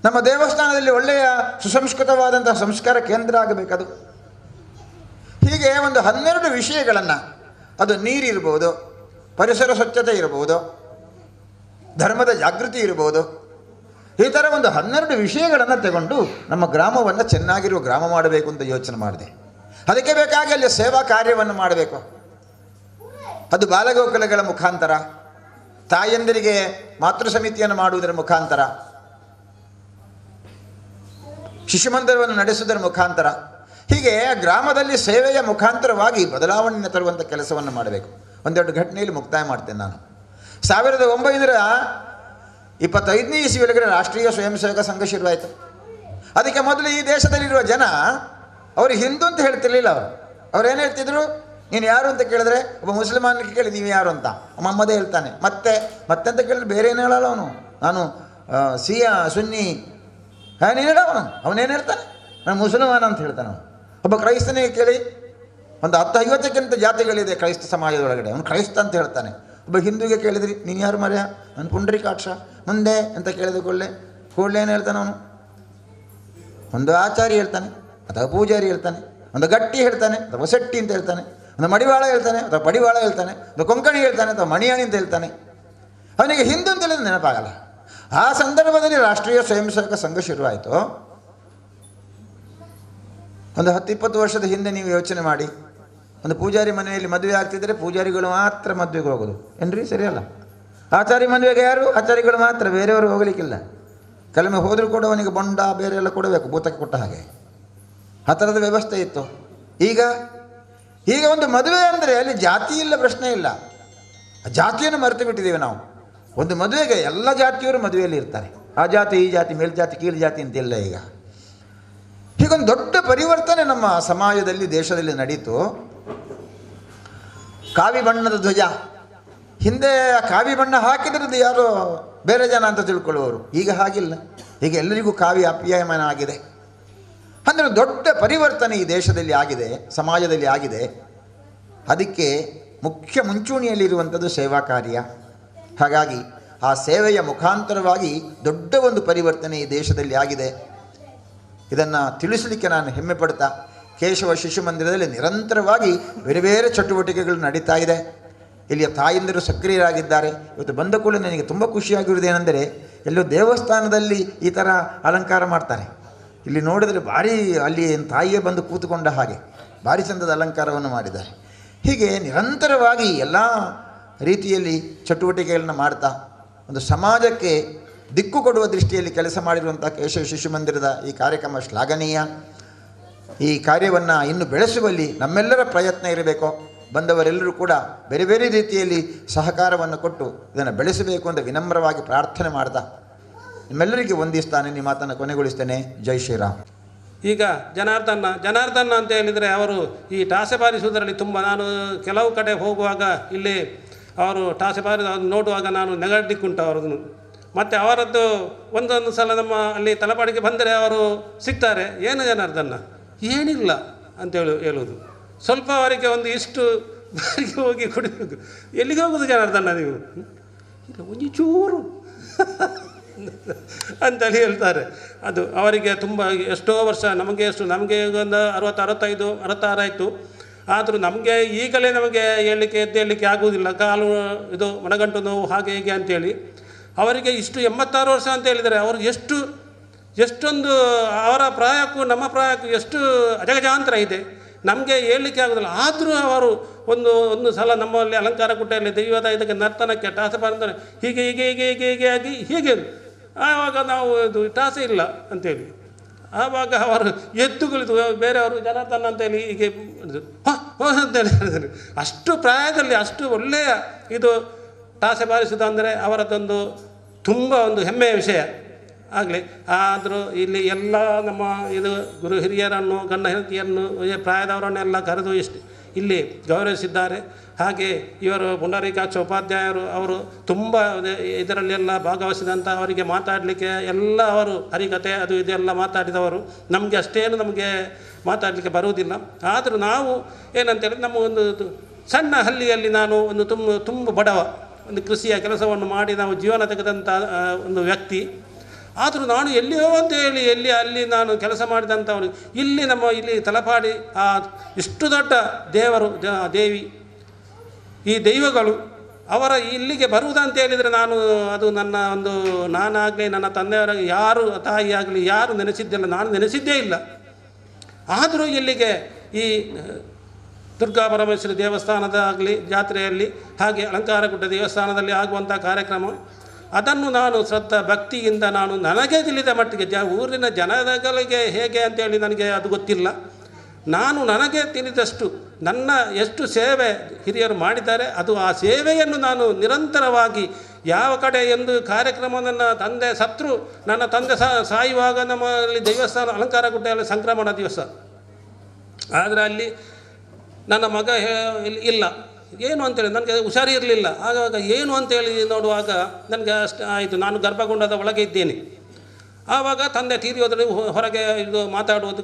ನಮ್ಮ ದೇವಸ್ಥಾನದಲ್ಲಿ ಒಳ್ಳೆಯ ಸುಸಂಸ್ಕೃತವಾದಂತಹ ಸಂಸ್ಕಾರ ಕೇಂದ್ರ ಆಗಬೇಕದು. ಹೀಗೆ ಒಂದು 12 ವಿಷಯಗಳನ್ನು, ಅದು ನೀರಿರ್ಬೋದು, ಪರಿಸರ ಸ್ವಚ್ಛತೆ ಇರ್ಬೋದು, ಧರ್ಮದ ಜಾಗೃತಿ ಇರ್ಬೋದು, ಈ ಥರ ಒಂದು 12 ವಿಷಯಗಳನ್ನು ತಗೊಂಡು ನಮ್ಮ ಗ್ರಾಮವನ್ನು ಚೆನ್ನಾಗಿರುವ ಗ್ರಾಮ ಮಾಡಬೇಕು ಅಂತ ಯೋಚನೆ ಮಾಡಿದೆ. ಅದಕ್ಕೆ ಬೇಕಾಗಿ ಅಲ್ಲಿ ಸೇವಾ ಕಾರ್ಯವನ್ನು ಮಾಡಬೇಕು. ಅದು ಬಾಲಗೋಕುಲಗಳ ಮುಖಾಂತರ, ತಾಯಂದಿರಿಗೆ ಮಾತೃ ಸಮಿತಿಯನ್ನು ಮಾಡುವುದರ ಮುಖಾಂತರ, ಶಿಶುಮಂದಿರವನ್ನು ನಡೆಸುವುದರ ಮುಖಾಂತರ, ಹೀಗೆ ಗ್ರಾಮದಲ್ಲಿ ಸೇವೆಯ ಮುಖಾಂತರವಾಗಿ ಬದಲಾವಣೆಯನ್ನು ತರುವಂಥ ಕೆಲಸವನ್ನು ಮಾಡಬೇಕು. ಒಂದೆರಡು ಘಟನೆಯಲ್ಲಿ ಮುಕ್ತಾಯ ಮಾಡ್ತೇನೆ ನಾನು. 1925ನೇ ಇಸವಿಯೊಳಗಡೆ ರಾಷ್ಟ್ರೀಯ ಸ್ವಯಂ ಸೇವಕ ಸಂಘ ಶುರುವಾಯಿತು. ಅದಕ್ಕೆ ಮೊದಲು ಈ ದೇಶದಲ್ಲಿರುವ ಜನ ಅವರು ಹಿಂದೂ ಅಂತ ಹೇಳ್ತಿರ್ಲಿಲ್ಲ. ಅವ್ರೇನು ಹೇಳ್ತಿದ್ರು? ನೀನು ಯಾರು ಅಂತ ಕೇಳಿದ್ರೆ, ಒಬ್ಬ ಮುಸಲ್ಮಾನಿಗೆ ಕೇಳಿ ನೀವು ಯಾರು ಅಂತ ಮೊಹಮ್ಮದೇ ಹೇಳ್ತಾನೆ. ಮತ್ತೆ ಅಂತ ಕೇಳಿದ್ರೆ ಬೇರೆ ಏನು ಹೇಳಲ್ಲ ಅವನು. ನಾನು ಸುನ್ನಿ ನೀನು ಹೇಳ ಅವನೇನು ಹೇಳ್ತಾನೆ, ನಾನು ಮುಸಲ್ಮಾನ ಅಂತ ಹೇಳ್ತಾನೆ ಅವನು. ಒಬ್ಬ ಕ್ರೈಸ್ತನಿಗೆ ಕೇಳಿ, ಒಂದು 10-50ಕ್ಕಿಂತ ಜಾತಿಗಳಿದೆ ಕ್ರೈಸ್ತ ಸಮಾಜದೊಳಗಡೆ, ಅವನು ಕ್ರೈಸ್ತ ಅಂತ ಹೇಳ್ತಾನೆ. ಒಬ್ಬ ಹಿಂದೂಗೆ ಕೇಳಿದ್ರಿ, ನೀನು ಯಾರು ಮರ್ಯ, ನಾನು ಪುಂಡ್ರಿಕಾಕ್ಷ ಮುಂದೆ ಅಂತ ಕೇಳಿದ ಕೂಡಲೇ ಏನು ಹೇಳ್ತಾನೆ ಅವನು? ಒಂದು ಆಚಾರಿ ಹೇಳ್ತಾನೆ, ಅಥವಾ ಪೂಜಾರಿ ಹೇಳ್ತಾನೆ, ಒಂದು ಗಟ್ಟಿ ಹೇಳ್ತಾನೆ ಅಥವಾ ಸೆಟ್ಟಿ ಅಂತ ಹೇಳ್ತಾನೆ, ಒಂದು ಮಡಿವಾಳ ಹೇಳ್ತಾನೆ ಅಥವಾ ಪಡಿವಾಳ ಹೇಳ್ತಾನೆ, ಒಂದು ಕೊಂಕಣಿ ಹೇಳ್ತಾನೆ ಅಥವಾ ಮಣಿಯಾಣಿ ಅಂತ ಹೇಳ್ತಾನೆ. ಅವನಿಗೆ ಹಿಂದೂ ಅಂತ ಹೇಳಿದ್ರೆ ನೆನಪಾಗಲ್ಲ. ಆ ಸಂದರ್ಭದಲ್ಲಿ ರಾಷ್ಟ್ರೀಯ ಸ್ವಯಂ ಸೇವಕ ಸಂಘ ಶುರುವಾಯಿತು. ಒಂದು 10-20 ವರ್ಷದ ಹಿಂದೆ ನೀವು ಯೋಚನೆ ಮಾಡಿ, ಒಂದು ಪೂಜಾರಿ ಮನೆಯಲ್ಲಿ ಮದುವೆ ಆಗ್ತಿದ್ದರೆ ಪೂಜಾರಿಗಳು ಮಾತ್ರ ಮದುವೆಗೆ ಹೋಗೋದು ಏನ್ರಿ? ಸರಿಯಲ್ಲ. ಆಚಾರಿ ಮದುವೆಗೆ ಯಾರು? ಆಚಾರಿಗಳು ಮಾತ್ರ, ಬೇರೆಯವರು ಹೋಗಲಿಕ್ಕಿಲ್ಲ. ಕೆಲವೊಮ್ಮೆ ಹೋದರೂ ಕೂಡ ಅವನಿಗೆ ಬೊಂಡ ಬೇರೆ ಎಲ್ಲ ಕೊಡಬೇಕು, ಭೂತಕ್ಕೆ ಕೊಟ್ಟ ಹಾಗೆ. ಆ ಥರದ ವ್ಯವಸ್ಥೆ ಇತ್ತು. ಈಗ ಒಂದು ಮದುವೆ ಅಂದರೆ ಅಲ್ಲಿ ಜಾತಿ ಇಲ್ಲ, ಪ್ರಶ್ನೆ ಇಲ್ಲ. ಆ ಜಾತಿಯನ್ನು ಮರೆತು ಬಿಟ್ಟಿದ್ದೀವಿ ನಾವು. ಒಂದು ಮದುವೆಗೆ ಎಲ್ಲ ಜಾತಿಯವರು ಮದುವೆಯಲ್ಲಿ ಇರ್ತಾರೆ. ಆ ಜಾತಿ ಈ ಜಾತಿ, ಮೇಲ್ಜಾತಿ ಕೀಳು ಜಾತಿ ಅಂತಿಲ್ಲ. ಹೀಗೊಂದು ದೊಡ್ಡ ಪರಿವರ್ತನೆ ನಮ್ಮ ಸಮಾಜದಲ್ಲಿ ದೇಶದಲ್ಲಿ ನಡೀತು. ಕಾವಿ ಬಣ್ಣದ ಧ್ವಜ, ಹಿಂದೆ ಆ ಕಾವಿ ಬಣ್ಣ ಹಾಕಿದ್ರದ್ದು ಯಾರೋ ಬೇರೆ ಜನ ಅಂತ ತಿಳ್ಕೊಳ್ಳುವವರು. ಈಗ ಹಾಗಿಲ್ಲ, ಈಗ ಎಲ್ಲರಿಗೂ ಕಾವಿ ಅಪ್ಯಾಯಮಾನ ಆಗಿದೆ. ಅಂದರೆ ದೊಡ್ಡ ಪರಿವರ್ತನೆ ಈ ದೇಶದಲ್ಲಿ ಆಗಿದೆ, ಸಮಾಜದಲ್ಲಿ ಆಗಿದೆ. ಅದಕ್ಕೆ ಮುಖ್ಯ ಮುಂಚೂಣಿಯಲ್ಲಿರುವಂಥದ್ದು ಸೇವಾ ಕಾರ್ಯ. ಹಾಗಾಗಿ ಆ ಸೇವೆಯ ಮುಖಾಂತರವಾಗಿ ದೊಡ್ಡ ಒಂದು ಪರಿವರ್ತನೆ ಈ ದೇಶದಲ್ಲಿ ಆಗಿದೆ. ಇದನ್ನು ತಿಳಿಸಲಿಕ್ಕೆ ನಾನು ಹೆಮ್ಮೆ ಪಡ್ತಾ, ಕೇಶವ ಶಿಶು ಮಂದಿರದಲ್ಲಿ ನಿರಂತರವಾಗಿ ಬೇರೆ ಬೇರೆ ಚಟುವಟಿಕೆಗಳು ನಡೀತಾ ಇದೆ. ಇಲ್ಲಿಯ ತಾಯಂದಿರು ಸಕ್ರಿಯರಾಗಿದ್ದಾರೆ. ಇವತ್ತು ಬಂದ ಕೂಡಲೇ ನನಗೆ ತುಂಬ ಖುಷಿಯಾಗಿರುವುದೇನೆಂದರೆ, ಎಲ್ಲೋ ದೇವಸ್ಥಾನದಲ್ಲಿ ಈ ಥರ ಅಲಂಕಾರ ಮಾಡ್ತಾರೆ. ಇಲ್ಲಿ ನೋಡಿದರೆ ಭಾರಿ, ಅಲ್ಲಿ ತಾಯಿಯೇ ಬಂದು ಕೂತುಕೊಂಡ ಹಾಗೆ ಭಾರಿ ಚಂದದ ಅಲಂಕಾರವನ್ನು ಮಾಡಿದ್ದಾರೆ. ಹೀಗೆ ನಿರಂತರವಾಗಿ ಎಲ್ಲ ರೀತಿಯಲ್ಲಿ ಚಟುವಟಿಕೆಗಳನ್ನು ಮಾಡ್ತಾ ಒಂದು ಸಮಾಜಕ್ಕೆ ದಿಕ್ಕು ಕೊಡುವ ದೃಷ್ಟಿಯಲ್ಲಿ ಕೆಲಸ ಮಾಡಿರುವಂಥ ಕೇಶವ ಶಿಶು ಮಂದಿರದ ಈ ಕಾರ್ಯಕ್ರಮ ಶ್ಲಾಘನೀಯ. ಈ ಕಾರ್ಯವನ್ನು ಇನ್ನು ಬೆಳೆಸುವಲ್ಲಿ ನಮ್ಮೆಲ್ಲರ ಪ್ರಯತ್ನ ಇರಬೇಕು. ಬಂದವರೆಲ್ಲರೂ ಕೂಡ ಬೇರೆ ಬೇರೆ ರೀತಿಯಲ್ಲಿ ಸಹಕಾರವನ್ನು ಕೊಟ್ಟು ಇದನ್ನು ಬೆಳೆಸಬೇಕು ಅಂತ ವಿನಮ್ರವಾಗಿ ಪ್ರಾರ್ಥನೆ ಮಾಡ್ತಾ ನಿಮ್ಮೆಲ್ಲರಿಗೆ ವಂದಿಸ್ತಾನೆ. ನಿಮ್ಮ ಮಾತನ್ನು ಕೊನೆಗೊಳಿಸ್ತೇನೆ. ಜೈ ಶ್ರೀರಾಮ್. ಈಗ ಜನಾರ್ದನ ಅಂತ ಹೇಳಿದರೆ ಅವರು ಈ ಟಾಸೆ ಬಾರಿಸುವುದರಲ್ಲಿ ತುಂಬ, ನಾನು ಕೆಲವು ಕಡೆ ಹೋಗುವಾಗ ಇಲ್ಲಿ ಅವರು ಟಾಸೆ ಬಾರಿ ನೋಡುವಾಗ ನಾನು ನೆಗಡ್ಲಿಕ್ಕುಂಟು ಅವರನ್ನು. ಮತ್ತು ಅವರದ್ದು ಒಂದೊಂದು ಸಲ ನಮ್ಮ ಅಲ್ಲಿ ತಲಪಾಡಿಗೆ ಬಂದರೆ ಅವರು ಸಿಗ್ತಾರೆ. ಏನು ಜನಾರ್ದನ, ಏನಿಲ್ಲ ಅಂತೇಳಿ ಹೇಳುವುದು. ಸ್ವಲ್ಪ ಅವರಿಗೆ ಒಂದು ಇಷ್ಟು ಬಾರಿಗೆ ಹೋಗಿ ಕುಡಿಬೇಕು. ಎಲ್ಲಿಗೆ ಹೋಗೋದು ಜನಾರ್ದನ ನೀವು? ಇಲ್ಲ, ಒಂಜಿ ಚೂರು ಅಂತೇಳಿ ಹೇಳ್ತಾರೆ. ಅದು ಅವರಿಗೆ ತುಂಬ ಎಷ್ಟೋ ವರ್ಷ, ನಮಗೆ ನಮಗೆ ಒಂದು 60, 65, 66 ಆಯಿತು. ಆದರೂ ನಮಗೆ ಈಗಲೇ ನಮಗೆ ಎದ್ದೇಳಲಿಕ್ಕೆ ಆಗುವುದಿಲ್ಲ, ಕಾಲು ಇದು ಮನಗಂಟು ನೋವು ಹಾಗೆ ಹೀಗೆ ಅಂತೇಳಿ. ಅವರಿಗೆ ಇಷ್ಟು 86 ವರ್ಷ ಅಂತ ಹೇಳಿದರೆ ಅವರು ಎಷ್ಟೊಂದು ಅವರ ಪ್ರಾಯಕ್ಕೂ ನಮ್ಮ ಪ್ರಾಯಕ್ಕೂ ಎಷ್ಟು ಅಜಗಜಾಂತರ ಇದೆ. ನಮಗೆ ಹೇಳಲಿಕ್ಕೆ ಆಗೋದಿಲ್ಲ. ಆದರೂ ಅವರು ಒಂದು ಸಲ ನಮ್ಮಲ್ಲಿ ಅಲಂಕಾರ ಕುಟ್ಟೆಯಲ್ಲಿ ದೈವದ ಇದಕ್ಕೆ ನರ್ತನಕ್ಕೆ ಟಾಸೆ ಬಂದರೆ ಹೀಗೆ ಹೀಗೆ ಹೀಗೆ ಹೀಗೆ ಹೀಗೆ ಆಗಿ ಹೀಗೆ, ಆವಾಗ ನಾವು ಇದು ಟಾಸೆ ಇಲ್ಲ ಅಂತೇಳಿ, ಆವಾಗ ಅವರು ಎದ್ದು ಕುಳಿತು ಬೇರೆಯವರು ಜನಾರ್ದನ ಅಂತೇಳಿ ಹೀಗೆ ಅಂತೇಳಿ ಹೇಳಿದ್ರು. ಅಷ್ಟು ಪ್ರಾಯದಲ್ಲಿ ಅಷ್ಟು ಒಳ್ಳೆಯ ಇದು ಟಾಸೆ ಬಾರಿಸುವುದು ಅಂದರೆ ಅವರದ್ದೊಂದು ತುಂಬ ಒಂದು ಹೆಮ್ಮೆಯ ವಿಷಯ ಆಗಲಿ. ಆದರೂ ಇಲ್ಲಿ ಎಲ್ಲ ನಮ್ಮ ಇದು ಗುರು ಹಿರಿಯರನ್ನು, ಗಂಡ ಹೆಂಡತಿಯನ್ನು, ಪ್ರಾಯದವರನ್ನೆಲ್ಲ ಕರೆದು ಇಲ್ಲಿ ಗೌರವಿಸಿದ್ದಾರೆ. ಹಾಗೆ ಇವರು ಪುಂಡರೀಕಾಕ್ಷ ಉಪಾಧ್ಯಾಯರು, ಅವರು ತುಂಬ ಇದರಲ್ಲೆಲ್ಲ ಭಾಗವಹಿಸಿದಂಥ, ಅವರಿಗೆ ಮಾತಾಡಲಿಕ್ಕೆ ಎಲ್ಲ ಅವರು ಹರಿಕತೆ ಅದು ಇದೆಲ್ಲ ಮಾತಾಡಿದವರು. ನಮಗೆ ಮಾತಾಡಲಿಕ್ಕೆ ಬರುವುದಿಲ್ಲ. ಆದರೂ ನಾವು ಏನಂತೇಳಿ, ನಮ್ಮ ಒಂದು ಸಣ್ಣ ಹಳ್ಳಿಯಲ್ಲಿ ನಾನು ಒಂದು ತುಂಬ ಬಡವ, ಒಂದು ಕೃಷಿಯ ಕೆಲಸವನ್ನು ಮಾಡಿ ನಾವು ಜೀವನ ತೆಗೆದಂಥ ಒಂದು ವ್ಯಕ್ತಿ. ಆದರೂ ನಾನು ಎಲ್ಲಿಯೋ ಅಂತ ಹೇಳಿ ಅಲ್ಲಿ ನಾನು ಕೆಲಸ ಮಾಡಿದಂಥವನು ಇಲ್ಲಿ ತಲಪಾಡಿ ಆ ಇಷ್ಟು ದೊಡ್ಡ ದೇವರು ದೇವಿ, ಈ ದೈವಗಳು ಅವರ ಇಲ್ಲಿಗೆ ಬರುವುದಂತ ಹೇಳಿದರೆ ನಾನಾಗಲಿ ನನ್ನ ತಂದೆಯವರಾಗಲಿ ಯಾರು ತಾಯಿ ಆಗಲಿ ಯಾರು ನೆನೆಸಿದ್ದಿಲ್ಲ, ನಾನು ನೆನೆಸಿದ್ದೇ ಇಲ್ಲ. ಆದರೂ ಇಲ್ಲಿಗೆ ಈ ದುರ್ಗಾ ಪರಮೇಶ್ವರಿ ದೇವಸ್ಥಾನದಾಗಲಿ ಜಾತ್ರೆಯಲ್ಲಿ, ಹಾಗೆ ಅಲಂಕಾರಗುಡ್ಡ ದೇವಸ್ಥಾನದಲ್ಲಿ ಆಗುವಂಥ ಕಾರ್ಯಕ್ರಮ, ಅದನ್ನು ನಾನು ಭಕ್ತಿಯಿಂದ ನಾನು ನನಗೆ ತಿಳಿದ ಮಟ್ಟಿಗೆ ಊರಿನ ಜನಗಳಿಗೆ ಹೇಗೆ ಅಂತೇಳಿ ನನಗೆ ಅದು ಗೊತ್ತಿಲ್ಲ. ನನಗೆ ತಿಳಿದಷ್ಟು ನನ್ನ ಎಷ್ಟು ಸೇವೆ ಹಿರಿಯರು ಮಾಡಿದ್ದಾರೆ, ಅದು ಆ ಸೇವೆಯನ್ನು ನಾನು ನಿರಂತರವಾಗಿ ಯಾವ ಕಡೆ ಎಂದು ಕಾರ್ಯಕ್ರಮ, ನನ್ನ ತಂದೆ ಸತ್ರು, ನನ್ನ ತಂದೆ ಸಾಯುವಾಗ ನಮ್ಮಲ್ಲಿ ದೇವಸ್ಥಾನ ಅಲಂಕಾರಗುಡ್ಡೆಯಲ್ಲಿ ಸಂಕ್ರಮಣ ದಿವಸ, ಆದರೆ ಅಲ್ಲಿ ನನ್ನ ಮಗ ಇಲ್ಲ, ಏನು ಅಂತೇಳಿ ನನಗೆ ಹುಷಾರಿ ಇರಲಿಲ್ಲ. ಆವಾಗ ಏನು ಅಂತೇಳಿ ನೋಡುವಾಗ ನನಗೆ ಅಷ್ಟು ಆಯಿತು, ನಾನು ಗರ್ಭಗುಂಡದ ಒಳಗೆ ಇದ್ದೇನೆ. ಆವಾಗ ತಂದೆ ತೀರಿ ಹೋದರೆ ಹೊರಗೆ ಇದು ಮಾತಾಡುವುದು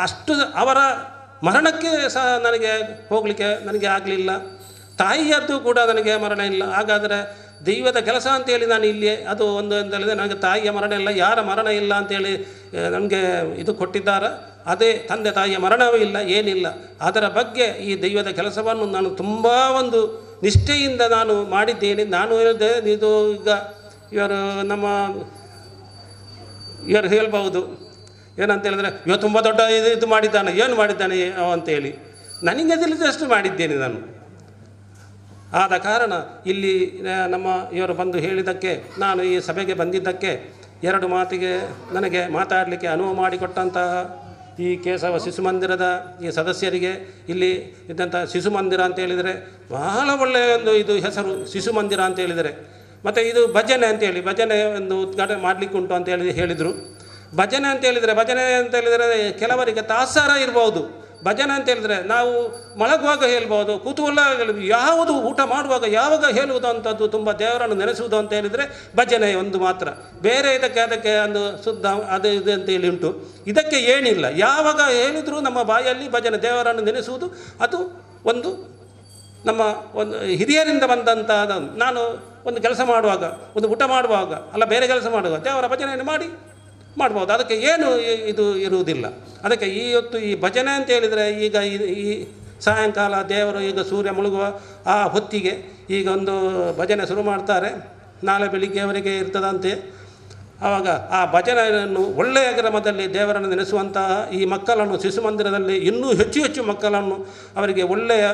ಅಷ್ಟು ಅವರ ಮರಣಕ್ಕೆ ಸಹ ನನಗೆ ಹೋಗಲಿಕ್ಕೆ ನನಗೆ ಆಗಲಿಲ್ಲ. ತಾಯಿಯದ್ದು ಕೂಡ ನನಗೆ ಮರಣ ಇಲ್ಲ. ಹಾಗಾದರೆ ದೈವದ ಕೆಲಸ ಅಂತೇಳಿ ನಾನು ಇಲ್ಲಿ ಅದು ಒಂದು ಅಂತೇಳಿದರೆ ನನಗೆ ತಾಯಿಯ ಮರಣ ಇಲ್ಲ, ಯಾರ ಮರಣ ಇಲ್ಲ ಅಂತೇಳಿ ನನಗೆ ಇದು ಕೊಟ್ಟಿದ್ದಾರೆ. ಅದೇ ತಂದೆ ತಾಯಿಯ ಮರಣವೂ ಇಲ್ಲ, ಏನಿಲ್ಲ. ಅದರ ಬಗ್ಗೆ ಈ ದೈವದ ಕೆಲಸವನ್ನು ನಾನು ತುಂಬ ಒಂದು ನಿಷ್ಠೆಯಿಂದ ನಾನು ಮಾಡಿದ್ದೇನೆ. ನಾನು ಹೇಳಿದೆ, ಇದು ಈಗ ಇವರು ಹೇಳ್ಬೋದು ಏನಂತ ಹೇಳಿದ್ರೆ, ಇವ ತುಂಬ ದೊಡ್ಡ ಇದು ಮಾಡಿದ್ದಾನೆ, ಏನು ಮಾಡಿದ್ದಾನೆ ಅಂತೇಳಿ. ನನಗೆ ತಿಳಿದಷ್ಟು ಮಾಡಿದ್ದೇನೆ ನಾನು. ಆದ ಕಾರಣ ಇಲ್ಲಿ ನಮ್ಮ ಇವರು ಬಂದು ಹೇಳಿದ್ದಕ್ಕೆ, ನಾನು ಈ ಸಭೆಗೆ ಬಂದಿದ್ದಕ್ಕೆ, ಎರಡು ಮಾತಿಗೆ ನನಗೆ ಮಾತಾಡಲಿಕ್ಕೆ ಅನುವು ಮಾಡಿಕೊಟ್ಟಂತಹ ಈ ಕೇಶವ ಶಿಶು ಮಂದಿರದ ಈ ಸದಸ್ಯರಿಗೆ, ಇಲ್ಲಿ ಇದ್ದಂಥ ಶಿಶು ಮಂದಿರ ಅಂತ ಹೇಳಿದರೆ ಬಹಳ ಒಳ್ಳೆಯ ಒಂದು ಇದು ಹೆಸರು, ಶಿಶು ಮಂದಿರ ಅಂತ ಹೇಳಿದರೆ. ಮತ್ತು ಇದು ಭಜನೆ ಅಂತೇಳಿ, ಭಜನೆ ಒಂದು ಉದ್ಘಾಟನೆ ಮಾಡಲಿಕ್ಕೆ ಉಂಟು ಅಂತೇಳಿ ಹೇಳಿದರು. ಭಜನೆ ಅಂತ ಹೇಳಿದರೆ ಕೆಲವರಿಗೆ ತಾತ್ಸಾರ ಇರ್ಬೋದು. ಭಜನೆ ಅಂತ ಹೇಳಿದರೆ ನಾವು ಮಲಗುವಾಗ ಹೇಳ್ಬೋದು, ಕೂತುವಲ್ಲ ಯಾವುದು ಊಟ ಮಾಡುವಾಗ ಯಾವಾಗ ಹೇಳುವುದು ಅಂಥದ್ದು, ತುಂಬ ದೇವರನ್ನು ನೆನೆಸುವುದು ಅಂತ ಹೇಳಿದರೆ ಭಜನೆ ಒಂದು ಮಾತ್ರ. ಬೇರೆ ಅದಕ್ಕೆ ಒಂದು ಶುದ್ಧ ಅದು ಇದು ಅಂತೇಳಿ ಉಂಟು. ಇದಕ್ಕೆ ಏನಿಲ್ಲ, ಯಾವಾಗ ಹೇಳಿದರೂ ನಮ್ಮ ಬಾಯಲ್ಲಿ ಭಜನೆ, ದೇವರನ್ನು ನೆನೆಸುವುದು ಅದು ಒಂದು ನಮ್ಮ ಒಂದು ಹಿರಿಯರಿಂದ ಬಂದಂಥ. ನಾನು ಒಂದು ಕೆಲಸ ಮಾಡುವಾಗ, ಒಂದು ಊಟ ಮಾಡುವಾಗ, ಅಲ್ಲ ಬೇರೆ ಕೆಲಸ ಮಾಡುವಾಗ ದೇವರ ಭಜನೆಯನ್ನು ಮಾಡ್ಬೋದು. ಅದಕ್ಕೆ ಏನು ಇದು ಇರುವುದಿಲ್ಲ. ಅದಕ್ಕೆ ಹೊತ್ತು ಈ ಭಜನೆ ಅಂತ ಹೇಳಿದರೆ, ಈಗ ಈ ಸಾಯಂಕಾಲ ದೇವರು ಈಗ ಸೂರ್ಯ ಮುಳುಗುವ ಆ ಹೊತ್ತಿಗೆ ಈಗ ಒಂದು ಭಜನೆ ಶುರು ಮಾಡ್ತಾರೆ, ನಾಳೆ ಬೆಳಿಗ್ಗೆವರೆಗೆ ಇರ್ತದಂತೆ. ಆವಾಗ ಆ ಭಜನೆಯನ್ನು ಒಳ್ಳೆಯ ಕ್ರಮದಲ್ಲಿ ದೇವರನ್ನು ನೆನೆಸುವಂತಹ ಈ ಮಕ್ಕಳನ್ನು ಶಿಶು ಮಂದಿರದಲ್ಲಿ ಇನ್ನೂ ಹೆಚ್ಚು ಮಕ್ಕಳನ್ನು ಅವರಿಗೆ ಒಳ್ಳೆಯ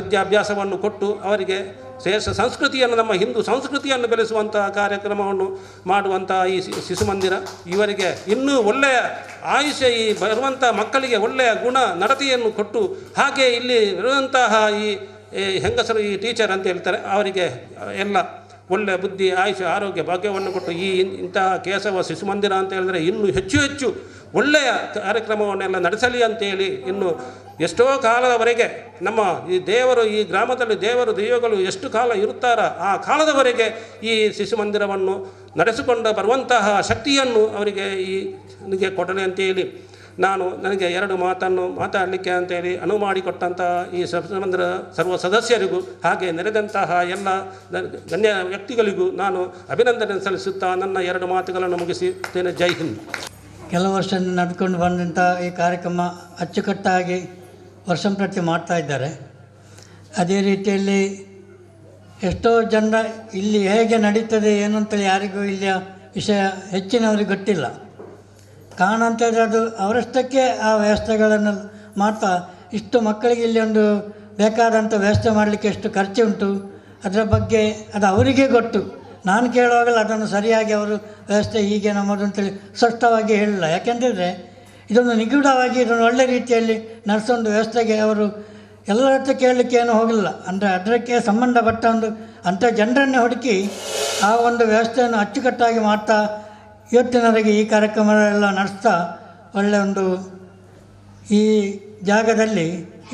ವಿದ್ಯಾಭ್ಯಾಸವನ್ನು ಕೊಟ್ಟು ಅವರಿಗೆ ಶ್ರೇಷ್ಠ ಸಂಸ್ಕೃತಿಯನ್ನು, ನಮ್ಮ ಹಿಂದೂ ಸಂಸ್ಕೃತಿಯನ್ನು ಬೆಳೆಸುವಂತಹ ಕಾರ್ಯಕ್ರಮವನ್ನು ಮಾಡುವಂತಹ ಈ ಶಿಶು ಮಂದಿರ ಇವರಿಗೆ ಇನ್ನೂ ಒಳ್ಳೆಯ ಆಯುಷ್ಯ, ಈ ಬರುವಂಥ ಮಕ್ಕಳಿಗೆ ಒಳ್ಳೆಯ ಗುಣ ನಡತೆಯನ್ನು ಕೊಟ್ಟು, ಹಾಗೆ ಇಲ್ಲಿ ಇರುವಂತಹ ಈ ಹೆಂಗಸರು, ಈ ಟೀಚರ್ ಅಂತ ಹೇಳ್ತಾರೆ, ಅವರಿಗೆ ಎಲ್ಲ ಒಳ್ಳೆಯ ಬುದ್ಧಿ, ಆಯುಷ್ಯ, ಆರೋಗ್ಯ, ಭಾಗ್ಯವನ್ನು ಕೊಟ್ಟು ಈ ಇಂತಹ ಕೇಶವ ಶಿಶು ಮಂದಿರ ಅಂತ ಹೇಳಿದರೆ ಇನ್ನೂ ಹೆಚ್ಚು ಒಳ್ಳೆಯ ಕಾರ್ಯಕ್ರಮವನ್ನೆಲ್ಲ ನಡೆಸಲಿ ಅಂತೇಳಿ, ಇನ್ನು ಎಷ್ಟೋ ಕಾಲದವರೆಗೆ ನಮ್ಮ ಈ ದೇವರು, ಈ ಗ್ರಾಮದಲ್ಲಿ ದೈವಗಳು ಎಷ್ಟು ಕಾಲ ಇರುತ್ತಾರೋ ಆ ಕಾಲದವರೆಗೆ ಈ ಶಿಶು ಮಂದಿರವನ್ನು ನಡೆಸಿಕೊಂಡು ಬರುವಂತಹ ಶಕ್ತಿಯನ್ನು ಅವರಿಗೆ ನನಗೆ ಕೊಡಲಿ ಅಂತೇಳಿ ನನಗೆ ಎರಡು ಮಾತನ್ನು ಮಾತಾಡಲಿಕ್ಕೆ ಅಂತೇಳಿ ಅನುವು ಮಾಡಿಕೊಟ್ಟಂತಹ ಈ ಶಿಶು ಮಂದಿರ ಸರ್ವ ಸದಸ್ಯರಿಗೂ ಹಾಗೆ ನೆರೆದಂತಹ ಎಲ್ಲ ಗಣ್ಯ ವ್ಯಕ್ತಿಗಳಿಗೂ ನಾನು ಅಭಿನಂದನೆ ಸಲ್ಲಿಸುತ್ತಾ ನನ್ನ ಎರಡು ಮಾತುಗಳನ್ನು ಮುಗಿಸುತ್ತೇನೆ. ಜೈ ಹಿಂದ್. ಕೆಲವು ವರ್ಷ ನಡೆದುಕೊಂಡು ಬಂದಂಥ ಈ ಕಾರ್ಯಕ್ರಮ ಅಚ್ಚುಕಟ್ಟಾಗಿ ವರ್ಷಂಪ್ರತಿ ಮಾಡ್ತಾ ಇದ್ದಾರೆ. ಅದೇ ರೀತಿಯಲ್ಲಿ ಎಷ್ಟೋ ಜನ ಇಲ್ಲಿ ಹೇಗೆ ನಡೀತದೆ ಏನು ಅಂತೇಳಿ ಯಾರಿಗೂ ಇಲ್ಲಿಯ ವಿಷಯ ಹೆಚ್ಚಿನವರಿಗೆ ಗೊತ್ತಿಲ್ಲ. ಕಾರಣ ಅಂತೇಳಿದ್ರೆ ಅದು ಅವರಷ್ಟಕ್ಕೆ ಆ ವ್ಯವಸ್ಥೆಗಳನ್ನು ಮಾಡ್ತಾ, ಇಷ್ಟು ಮಕ್ಕಳಿಗೆ ಇಲ್ಲಿ ಒಂದು ಬೇಕಾದಂಥ ವ್ಯವಸ್ಥೆ ಮಾಡಲಿಕ್ಕೆ ಎಷ್ಟು ಖರ್ಚು ಉಂಟು ಅದರ ಬಗ್ಗೆ ಅದು ಅವರಿಗೆ ಗೊತ್ತು. ನಾನು ಕೇಳುವಾಗಲೂ ಅದನ್ನು ಸರಿಯಾಗಿ ಅವರು ವ್ಯವಸ್ಥೆ ಹೀಗೆ ನಮ್ಮದು ಅಂತೇಳಿ ಸ್ಪಷ್ಟವಾಗಿ ಹೇಳಿಲ್ಲ. ಯಾಕೆಂತೇಳಿದರೆ ಇದೊಂದು ನಿಗೂಢವಾಗಿ ಇದನ್ನು ಒಳ್ಳೆ ರೀತಿಯಲ್ಲಿ ನಡೆಸೋದು ವ್ಯವಸ್ಥೆಗೆ ಅವರು ಎಲ್ಲರ ಹತ್ರ ಕೇಳಲಿಕ್ಕೆ ಏನೂ ಹೋಗಲಿಲ್ಲ. ಅಂದರೆ ಅದಕ್ಕೆ ಸಂಬಂಧಪಟ್ಟ ಒಂದು ಅಂಥ ಜನರನ್ನೇ ಹುಡುಕಿ ಆ ಒಂದು ವ್ಯವಸ್ಥೆಯನ್ನು ಅಚ್ಚುಕಟ್ಟಾಗಿ ಮಾಡ್ತಾ ಇವತ್ತಿನವರೆಗೆ ಈ ಕಾರ್ಯಕ್ರಮಗಳೆಲ್ಲ ನಡೆಸ್ತಾ ಒಳ್ಳೆಯ ಒಂದು ಈ ಜಾಗದಲ್ಲಿ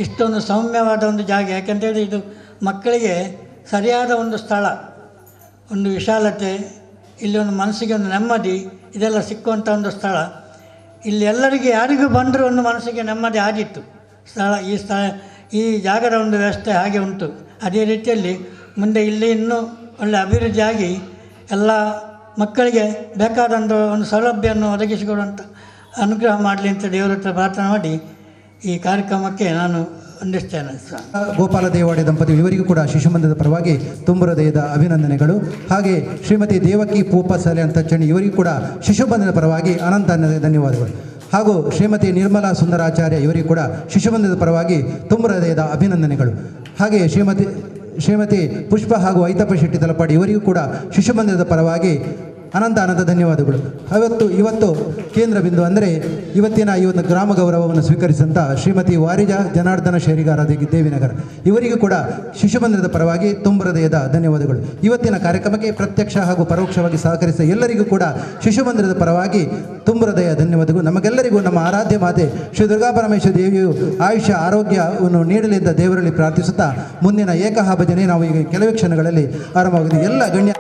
ಇಷ್ಟೊಂದು ಸೌಮ್ಯವಾದ ಒಂದು ಜಾಗ. ಯಾಕೆಂತೇಳಿ ಇದು ಮಕ್ಕಳಿಗೆ ಸರಿಯಾದ ಒಂದು ಸ್ಥಳ, ಒಂದು ವಿಶಾಲತೆ, ಇಲ್ಲಿ ಒಂದು ಮನಸ್ಸಿಗೆ ಒಂದು ನೆಮ್ಮದಿ, ಇದೆಲ್ಲ ಸಿಕ್ಕುವಂಥ ಒಂದು ಸ್ಥಳ. ಇಲ್ಲಿ ಎಲ್ಲರಿಗೆ ಯಾರಿಗೂ ಬಂದರೂ ಒಂದು ಮನಸ್ಸಿಗೆ ನೆಮ್ಮದಿ ಆಗಿತ್ತು ಈ ಜಾಗದ ಒಂದು ವ್ಯವಸ್ಥೆ ಹಾಗೆ ಉಂಟು. ಅದೇ ರೀತಿಯಲ್ಲಿ ಮುಂದೆ ಇಲ್ಲಿ ಇನ್ನೂ ಒಳ್ಳೆ ಅಭಿವೃದ್ಧಿಯಾಗಿ ಎಲ್ಲ ಮಕ್ಕಳಿಗೆ ಬೇಕಾದಂಥ ಒಂದು ಸೌಲಭ್ಯವನ್ನು ಒದಗಿಸಿಕೊಡುವಂಥ ಅನುಗ್ರಹ ಮಾಡಲಿ ಅಂತ ದೇವರ ಹತ್ರ ಪ್ರಾರ್ಥನೆ ಮಾಡಿ ಈ ಕಾರ್ಯಕ್ರಮಕ್ಕೆ ನಾನು ವಂದಿಸ್ತೇನೆ. ಗೋಪಾಲ ದೇವಾಡಿ ದಂಪತಿ ಇವರಿಗೂ ಕೂಡ ಶಿಶು ಮಂದಿರದ ಪರವಾಗಿ ತುಂಬ ಹೃದಯದ ಅಭಿನಂದನೆಗಳು. ಹಾಗೆ ಶ್ರೀಮತಿ ದೇವಕಿ ಪೂಪಸಲೆ ಅಂತ ಚಣಿ ಇವರಿಗೂ ಕೂಡ ಶಿಶು ಮಂದಿರದ ಪರವಾಗಿ ಅನಂತ ಧನ್ಯವಾದಗಳು. ಹಾಗೂ ಶ್ರೀಮತಿ ನಿರ್ಮಲಾ ಸುಂದರಾಚಾರ್ಯ ಇವರಿಗೂ ಕೂಡ ಶಿಶು ಮಂದಿರದ ಪರವಾಗಿ ತುಂಬ ಹೃದಯದ ಅಭಿನಂದನೆಗಳು. ಹಾಗೆ ಶ್ರೀಮತಿ ಪುಷ್ಪ ಹಾಗೂ ಐತಪ್ಪ ಶೆಟ್ಟಿ ತಲಪಾಡಿ ಇವರಿಗೂ ಕೂಡ ಶಿಶು ಮಂದಿರದ ಪರವಾಗಿ ಅನಂತ ಧನ್ಯವಾದಗಳು. ಇವತ್ತು ಕೇಂದ್ರ ಬಿಂದು ಅಂದರೆ ಇವತ್ತಿನ ಈ ಒಂದು ಗ್ರಾಮ ಗೌರವವನ್ನು ಸ್ವೀಕರಿಸಿದಂಥ ಶ್ರೀಮತಿ ವಾರಿಜಾ ಜನಾರ್ದನ ಶೇರಿಗಾರ ದೇವಿನಗರ ಇವರಿಗೂ ಕೂಡ ಶಿಶು ಮಂದಿರದ ಪರವಾಗಿ ತುಂಬ ಹೃದಯದ ಧನ್ಯವಾದಗಳು. ಇವತ್ತಿನ ಕಾರ್ಯಕ್ರಮಕ್ಕೆ ಪ್ರತ್ಯಕ್ಷ ಹಾಗೂ ಪರೋಕ್ಷವಾಗಿ ಸಹಕರಿಸಿದ ಎಲ್ಲರಿಗೂ ಕೂಡ ಶಿಶು ಮಂದಿರದ ಪರವಾಗಿ ತುಂಬ ಹೃದಯ ಧನ್ಯವಾದಗಳು. ನಮಗೆಲ್ಲರಿಗೂ ನಮ್ಮ ಆರಾಧ್ಯ ಮಾತೆ ಶ್ರೀ ದುರ್ಗಾಪರಮೇಶ್ವರ ದೇವಿಯು ಆಯುಷ್ಯ ಆರೋಗ್ಯವನ್ನು ನೀಡಲೆಂದ ದೇವರಲ್ಲಿ ಪ್ರಾರ್ಥಿಸುತ್ತಾ ಮುಂದಿನ ಏಕಹ ಭಜನೆ ನಾವು ಈಗ ಕೆಲವೇ ಕ್ಷಣಗಳಲ್ಲಿ ಆರಂಭವಾಗಿದೆ. ಎಲ್ಲ ಗಣ್ಯ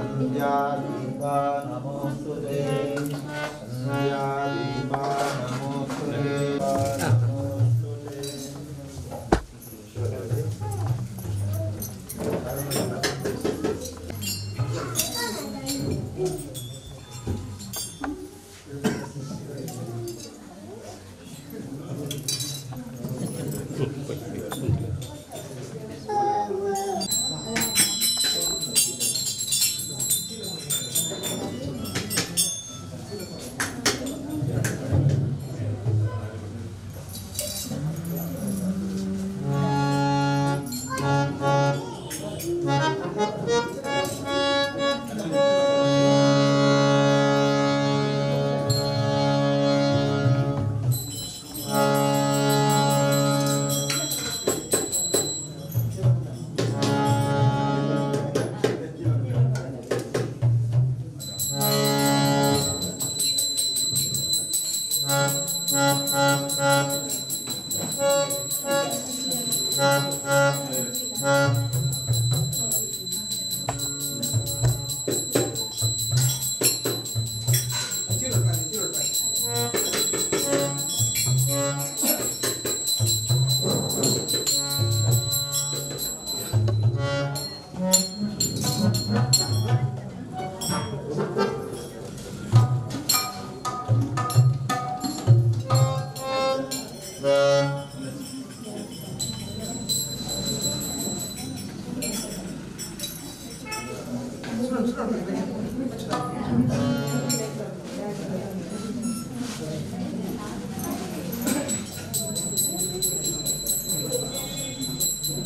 ಸಂಧ್ಯಾದೀಪಾ ನಮೋಸ್ತುತೇ ಸಂಧ್ಯಾದೀಪಾ ನಮೋಸ್ತುತೇ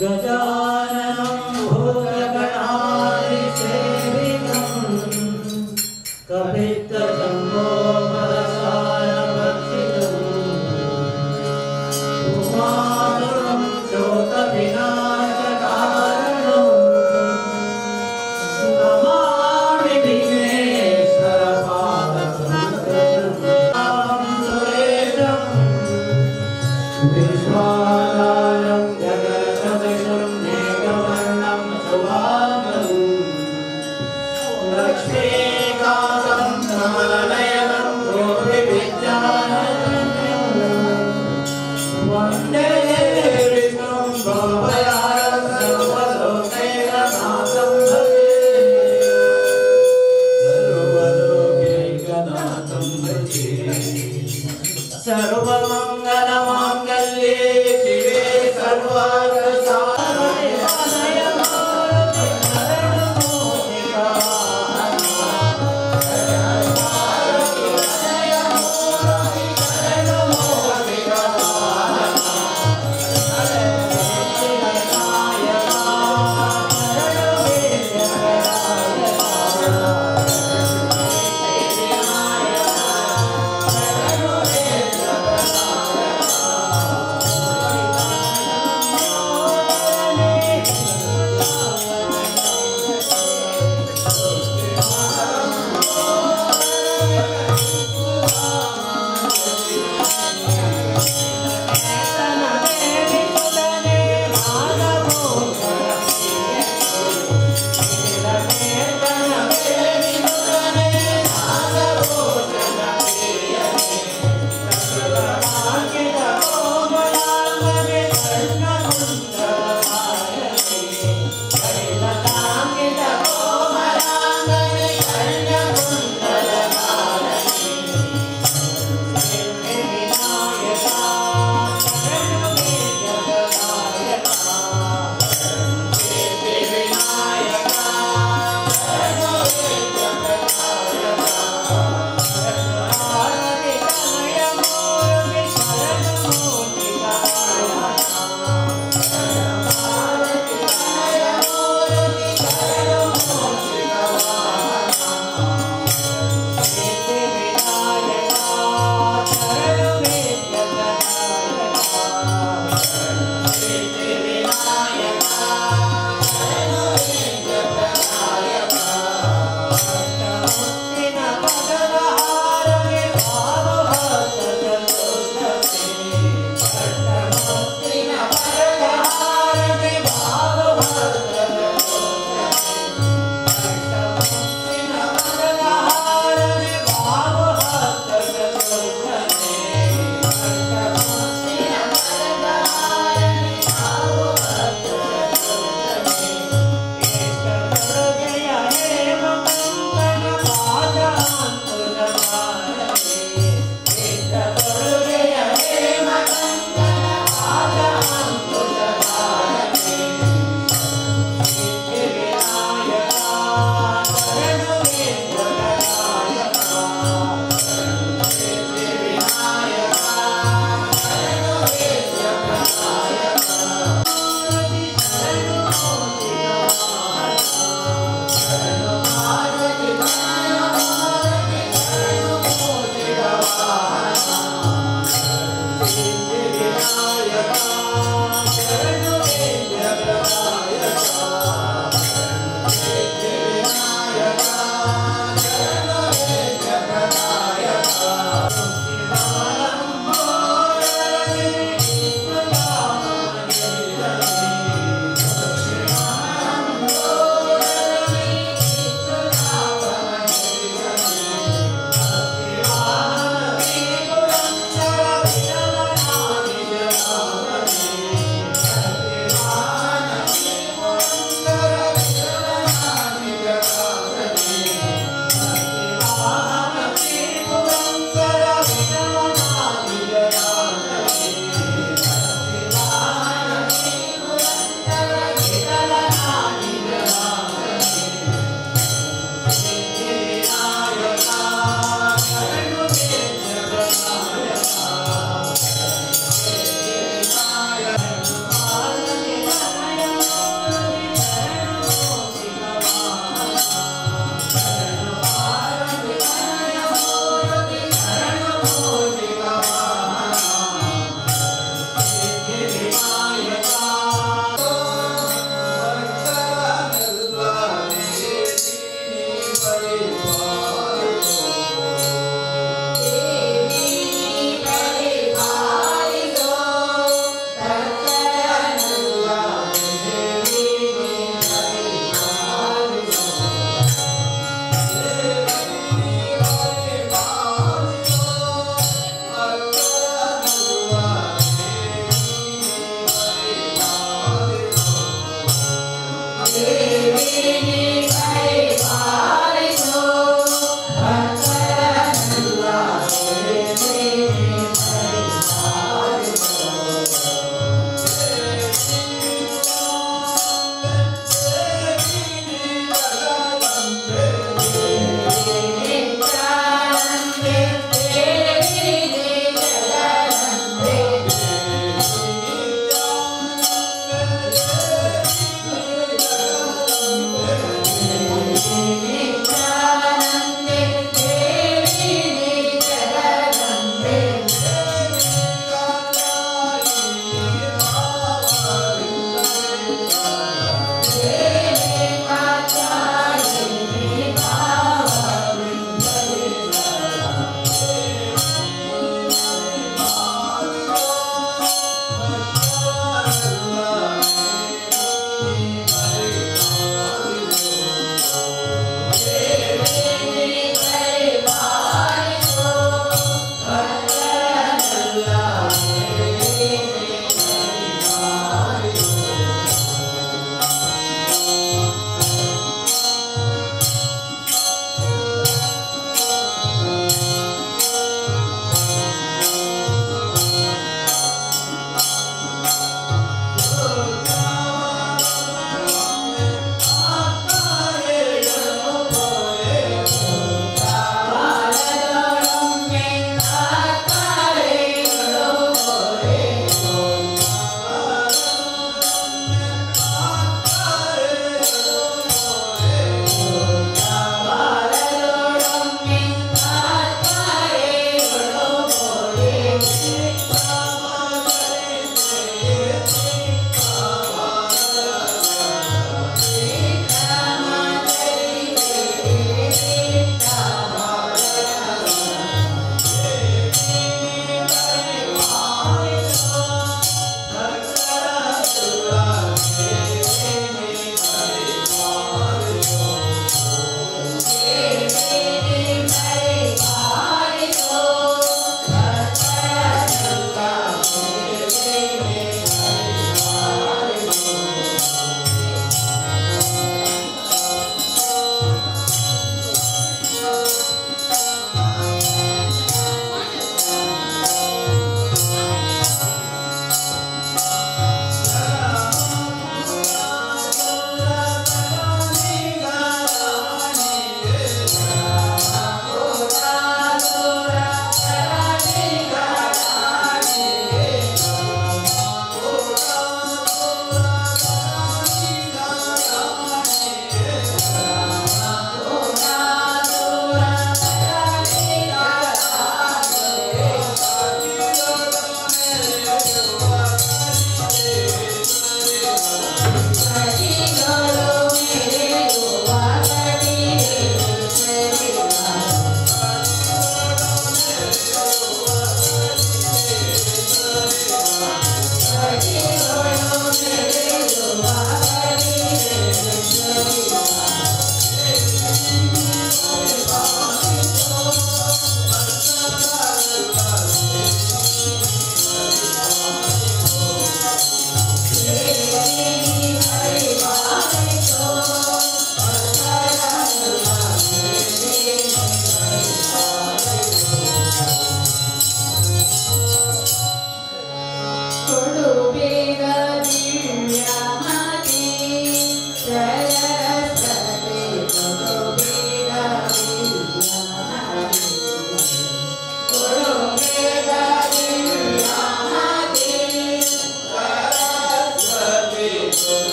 गजाननं भूतगणादिसेवितं कपित्तजम्बोफलसारभक्षितं उमासुरं शोकविनाशकारणं नमामि विघ्नेश्वरपादसंस्कृतं सुरेशं विश्वानायं जगन्नाथं मेघवर्णं शुभांगं लक्ष्मीकान्तं कमलनयनं योगिविद्यानन्दं वन्दे विष्णुं भवभयहरं सर्वलोकैकनाथं सर्वलोकैकनाथं भजे सर्वमङ्गलमाङ्गल्ये शिवे सर्वार्थसाधके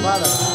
ಬಾಳ